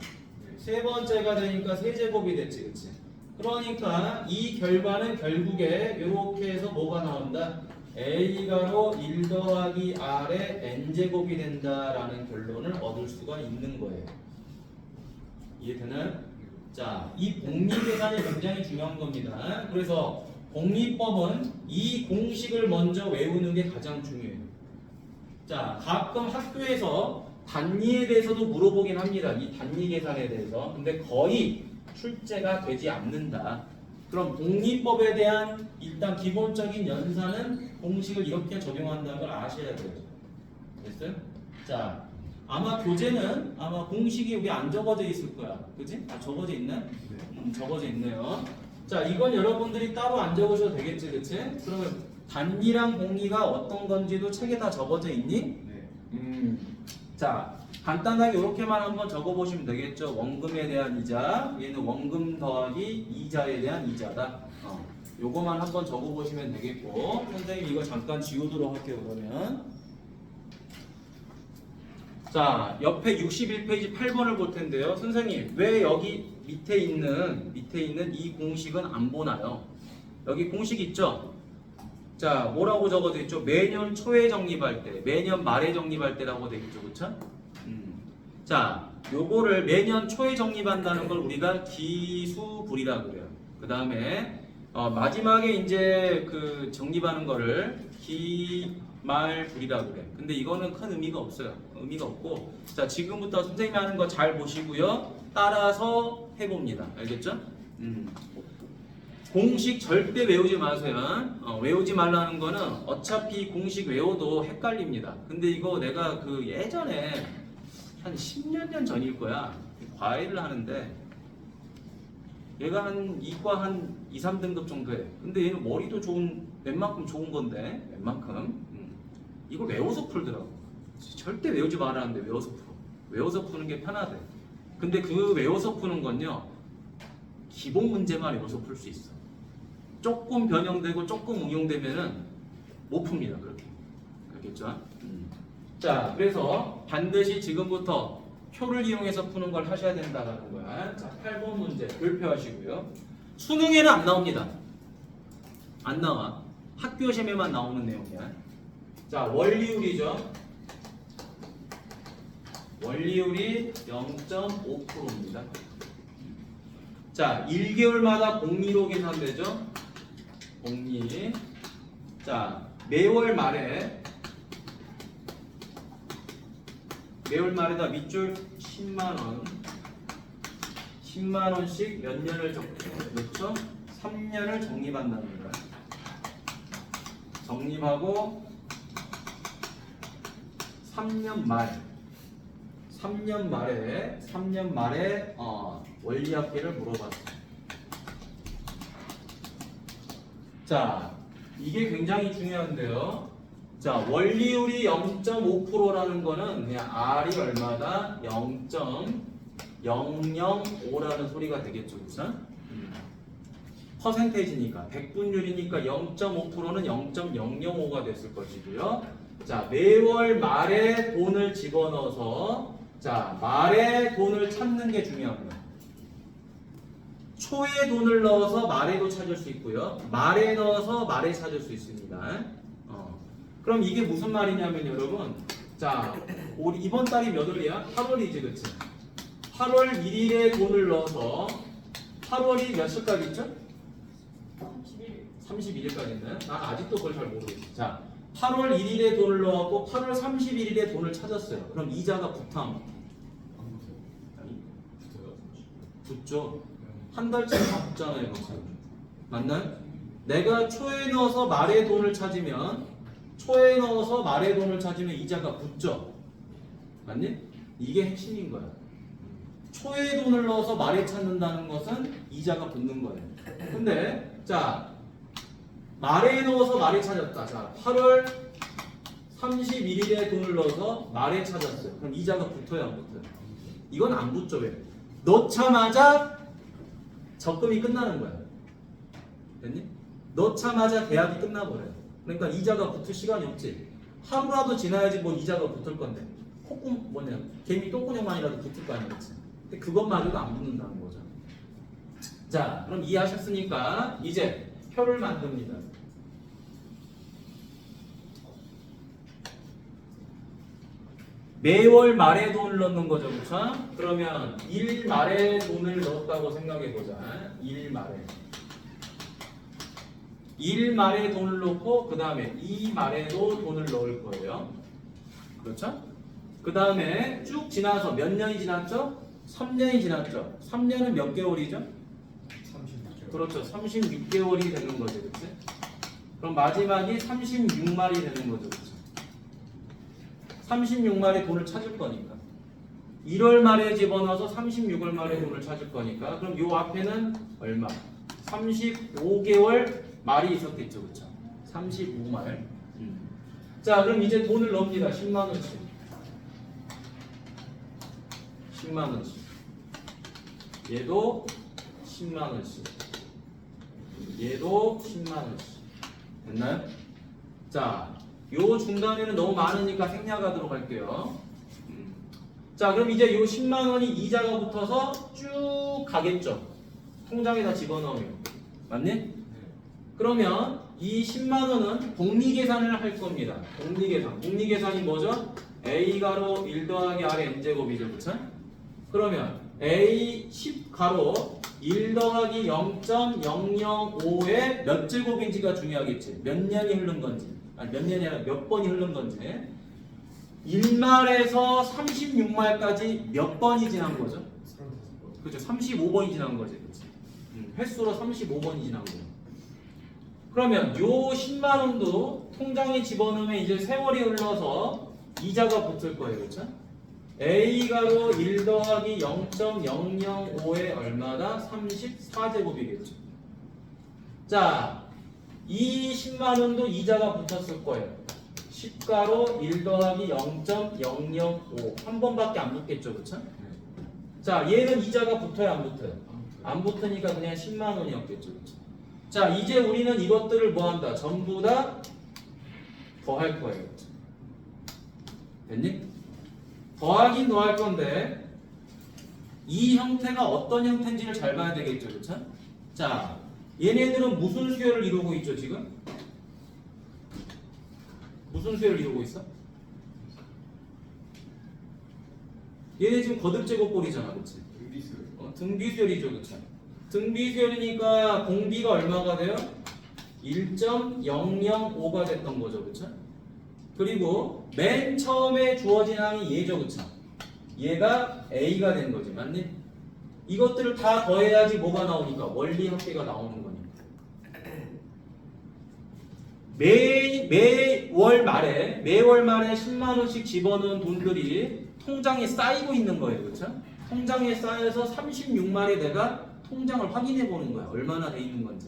세 번째가 되니까 세제곱이 됐지. 그치? 그러니까 이 결과는 결국에 이렇게 해서 뭐가 나온다? A가로 1 더하기 R의 N제곱이 된다라는 결론을 얻을 수가 있는 거예요. 이해되나요? 자, 이 복리계산이 굉장히 중요한 겁니다. 그래서 복리법은 이 공식을 먼저 외우는 게 가장 중요해요. 자, 가끔 학교에서 단위에 대해서도 물어보긴 합니다. 이 단위 계산에 대해서. 근데 거의 출제가 되지 않는다. 그럼 복리법에 대한 일단 기본적인 연산은 공식을 이렇게 적용한다는 걸 아셔야 돼요. 됐어요? 자, 아마 교재는 아마 공식이 여기 안 적어져 있을 거야. 그지? 아, 적어져 있나? 적어져 있네요. 자, 이건 여러분들이 따로 안 적으셔도 되겠지, 그치? 그러면 단위랑 복리가 어떤 건지도 책에 다 적어져 있니? 네. 자, 간단하게 이렇게만 한번 적어보시면 되겠죠. 원금에 대한 이자, 얘는 원금 더하기 이자에 대한 이자다. 요거만 한번 적어보시면 되겠고, 선생님 이거 잠깐 지우도록 할게요. 그러면 자, 옆에 61페이지 8번을 볼 텐데요. 선생님, 왜 여기 밑에 있는 이 공식은 안 보나요? 여기 공식 있죠? 자, 뭐라고 적어져 있죠? 매년 초에 적립할 때, 매년 말에 적립할 때라고 되어 있죠. 그쵸? 자, 요거를 매년 초에 적립한다는 걸 우리가 기수불이라고 그래요. 그 다음에 마지막에 이제 그 적립하는 거를 기말불이라고 그래. 근데 이거는 큰 의미가 없어요. 의미가 없고, 자, 지금부터 선생님이 하는 거 잘 보시고요. 따라서 해봅니다. 알겠죠? 공식 절대 외우지 마세요. 외우지 말라는 거는 어차피 공식 외워도 헷갈립니다. 근데 이거 내가 그 예전에 한 10몇 년 전일 거야. 과외를 하는데 얘가 한 이과 한 2, 3등급 정도 해. 근데 얘는 머리도 좋은, 웬만큼 좋은 건데, 웬만큼. 이걸 외워서 풀더라고. 절대 외우지 말라는데 외워서 풀어. 외워서 푸는 게 편하대. 근데 그 외워서 푸는 건요, 기본 문제만 외워서 풀 수 있어. 조금 변형되고 조금 응용되면은 못 풉니다. 그렇게. 알겠죠? 자, 그래서 반드시 지금부터 표를 이용해서 푸는 걸 하셔야 된다는 거야. 자, 8번 문제 별표하시고요. 수능에는 안 나옵니다. 안 나와. 학교 시험에만 나오는 내용이야. 자, 원리율이죠. 원리율이 0.5%입니다. 자, 1개월마다 복리로 계산되죠. 복리. 자, 매월 말에다 밑줄 10만원 10만 원씩 몇 년을 그렇죠? 3년을 적립한다는 거야. 적립하고 3년 말에 원리합계를 물어봤어. 자, 이게 굉장히 중요한데요. 자, 원리율이 0.5%라는 거는 그냥 R이 얼마다 0.005라는 소리가 되겠죠, 그렇죠? 퍼센테이지니까 100분율이니까 0.5%는 0.005가 됐을 것이고요. 자, 매월 말에 돈을 집어넣어서 자, 말에 돈을 찾는 게 중요합니다. 초에 돈을 넣어서 말에도 찾을 수 있고요. 말에 넣어서 말에 찾을 수 있습니다. 그럼 이게 무슨 말이냐면 여러분, 자, 우리 이번 달이 몇 월이야? 8월이지, 그치? 8월 1일에 돈을 넣어서 8월이 며칠까지 있죠? 31일까지는? 난 아직도 그걸 잘 모르겠어. 자, 8월 1일에 돈을 넣었고 8월 31일에 돈을 찾았어요. 그럼 이자가 붙어 안 붙어? 아니, 붙죠. 한 달째 다 붙잖아요, 그치? 맞나요? 내가 초에 넣어서 말에 돈을 찾으면 이자가 붙죠. 맞니? 이게 핵심인 거야. 초에 돈을 넣어서 말에 찾는다는 것은 이자가 붙는 거예요. 근데 자, 말에 넣어서 말에 찾았다. 자, 8월 31일에 돈을 넣어서 말에 찾았어요. 그럼 이자가 붙어요, 안 붙어요? 이건 안 붙죠. 왜? 넣자마자 적금이 끝나는 거야. 됐니? 넣자마자 계약이 끝나버려요. 그러니까 이자가 붙을 시간이 없지. 하루라도 지나야지 뭐 이자가 붙을 건데. 콧구멍 뭐냐? 개미 똥구녕만이라도 붙을 거 아니야, 그치? 근데 그것마저도 안 붙는다는 거죠. 자, 그럼 이해하셨으니까 이제 표를 만듭니다. 매월 말에 돈을 넣는 거죠, 그렇죠? 그러면 일 말에 돈을 넣었다고 생각해 보자. 일 말에 돈을 넣고 그 다음에 이 말에도 돈을 넣을 거예요. 그렇죠? 그 다음에 쭉 지나서 몇 년이 지났죠? 3년이 지났죠. 3년은 몇 개월이죠? 36개월. 그렇죠. 36개월이 되는 거죠. 그치? 그럼 마지막이 36말이 되는 거죠. 그치? 36말에 돈을 찾을 거니까. 1월 말에 집어넣어서 36월 말에 돈을 찾을 거니까. 그럼 요 앞에는 얼마? 35개월 말이 있었겠죠. 그쵸? 35말. 자, 그럼 이제 돈을 넣습니다. 10만원씩. 10만원씩. 얘도 10만원씩. 얘도 10만원씩. 됐나요? 자, 요 중간에는 너무 많으니까 생략하도록 할게요. 자, 그럼 이제 요 10만원이 이자가 붙어서 쭉 가겠죠. 통장에다 집어넣으면. 맞니? 그러면 이 10만원은 복리계산을 할 겁니다. 복리계산이 뭐죠? A가로 1 더하기 R의 N제곱이죠. 그쵸? 그러면 A 10가로 1 더하기 0.005의 몇 제곱인지가 중요하겠지. 몇 년이 흐른 건지. 아니 몇 년이 아니라 몇 번이 흐른 건지. 1말에서 36말까지 몇 번이 지난 거죠? 35번. 그렇죠. 35번이 지난 거지. 그렇지? 횟수로 35번이 지난 거예요. 그러면 요 10만원도 통장에 집어넣으면 이제 세월이 흘러서 이자가 붙을 거예요. 그렇죠? A가로 1 더하기 0.005에 얼마다? 34제곱이겠죠. 자, 이 10만원도 이자가 붙었을 거예요. 10가로 1 더하기 0.005 한 번밖에 안 붙겠죠. 그렇죠? 자, 얘는 이자가 붙어요, 안 붙어요? 안 붙으니까 그냥 10만원이었겠죠. 그렇죠? 자, 이제 우리는 이것들을 뭐 한다? 전부 다 더할 거예요. 그렇죠? 됐니? 더하긴 더할 건데 이 형태가 어떤 형태인지를 잘 봐야 되겠죠. 그렇죠? 자, 얘네들은 무슨 수열을 이루고 있죠, 지금? 무슨 수열을 이루고 있어? 얘네 지금 거듭제곱꼴이잖아, 그렇지? 등비수열이죠, 그렇죠? 등비수열이니까 공비가 얼마가 돼요? 1.005가 됐던 거죠, 그렇죠? 그리고 맨 처음에 주어진 항이 얘죠, 그렇죠? 얘가 A가 된 거지, 맞니? 이것들을 다 더해야지 뭐가 나오니까 원리 합계가 나오는 거니까. 매월 말에 10만 원씩 집어넣은 돈들이 통장에 쌓이고 있는 거예요. 그렇죠? 통장에 쌓여서 36말에 내가 통장을 확인해 보는 거야. 얼마나 돼 있는 건지.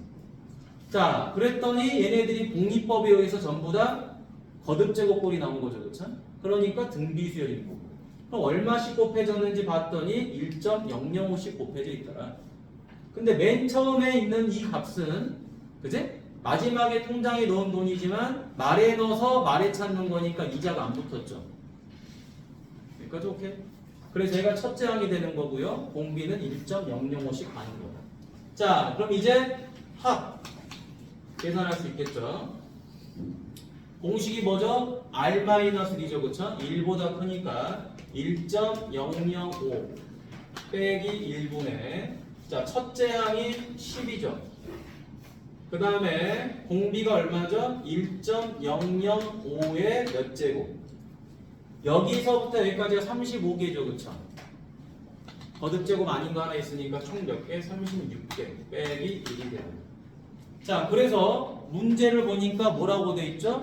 자, 그랬더니 얘네들이 공리법에 의해서 전부 다 거듭제곱꼴이 나온 거죠. 그렇죠? 그러니까 등비수열인 거고. 그럼 얼마씩 곱해졌는지 봤더니 1.005씩 곱해져 있더라. 근데 맨 처음에 있는 이 값은 그제? 마지막에 통장에 넣은 돈이지만 말에 넣어서 말에 찾는 거니까 이자가 안 붙었죠. 여기까지 오케이? 그래서 얘가 첫째 항이 되는 거고요. 공비는 1.005씩 가는 거예요. 자, 그럼 이제 합 계산할 수 있겠죠. 공식이 뭐죠? R-D죠. 그쵸? 1보다 크니까 1.005 빼기 1분의 자, 첫째 항이 10이죠. 그 다음에 공비가 얼마죠? 1.005의 몇 제곱? 여기서부터 여기까지가 35개죠. 그쵸? 거듭제곱 아닌 거 하나 있으니까 총 몇 개? 36개 빼기 1이 돼요. 자, 그래서 문제를 보니까 뭐라고 돼 있죠?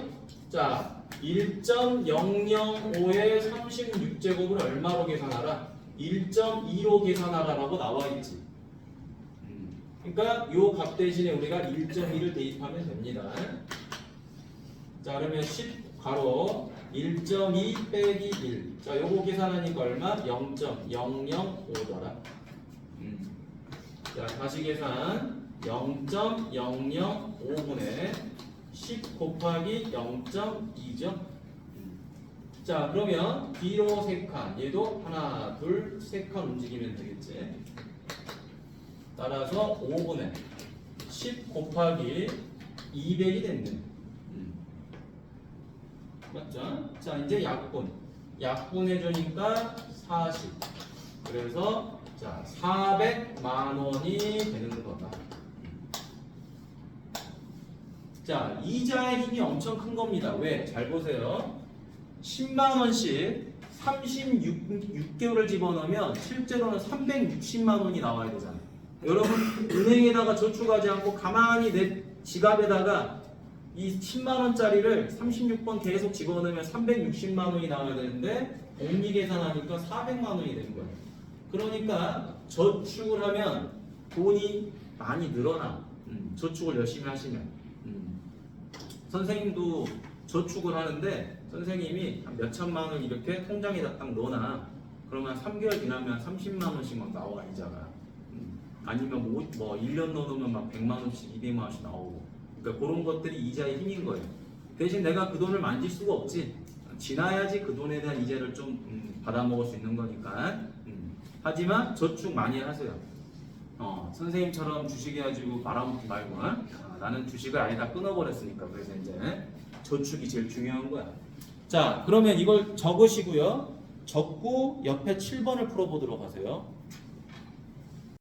자, 1.005의 36제곱을 얼마로 계산하라? 1.2로 계산하라 라고 나와 있지. 그러니까 요 값 대신에 우리가 1.2를 대입하면 됩니다. 자, 그러면 10 괄호 1.2 빼기 1. 자, 요거 계산하니까 얼마? 0.005더라. 자, 다시 계산 0.005분의 10 곱하기 0.2죠. 자, 그러면 B로 3칸, 얘도 하나, 둘, 3칸 움직이면 되겠지. 따라서 5분의 10 곱하기 200이 됐네. 맞죠? 자, 이제 약분. 약분해주니까 40. 그래서 자, 400만 원이 되는 거다. 자, 이자의 힘이 엄청 큰 겁니다. 왜? 잘 보세요. 10만 원씩 36개월을 집어넣으면 실제로는 360만 원이 나와야 되잖아요. 여러분, 은행에다가 저축하지 않고 가만히 내 지갑에다가 이 10만 원짜리를 36번 계속 집어넣으면 360만 원이 나와야 되는데 공리 계산하니까 400만 원이 되는 거예요. 그러니까 저축을 하면 돈이 많이 늘어나. 저축을 열심히 하시면. 선생님도 저축을 하는데 선생님이 한 몇천만 원 이렇게 통장에다 딱 넣어놔. 그러면 3개월 지나면 30만 원씩 막 나와 이자가. 아니면 뭐 1년 넣어놓으면 막 100만 원씩 200만 원씩 나오고. 그러니까 그런 것들이 이자의 힘인 거예요. 대신 내가 그 돈을 만질 수가 없지. 지나야지 그 돈에 대한 이자를 좀 받아먹을 수 있는 거니까. 하지만 저축 많이 하세요. 선생님처럼 주식해가지고 말아먹지 말고. 나는 주식을 아예 다 끊어버렸으니까. 그래서 이제 저축이 제일 중요한 거야. 자, 그러면 이걸 적으시고요. 적고 옆에 7번을 풀어보도록 하세요.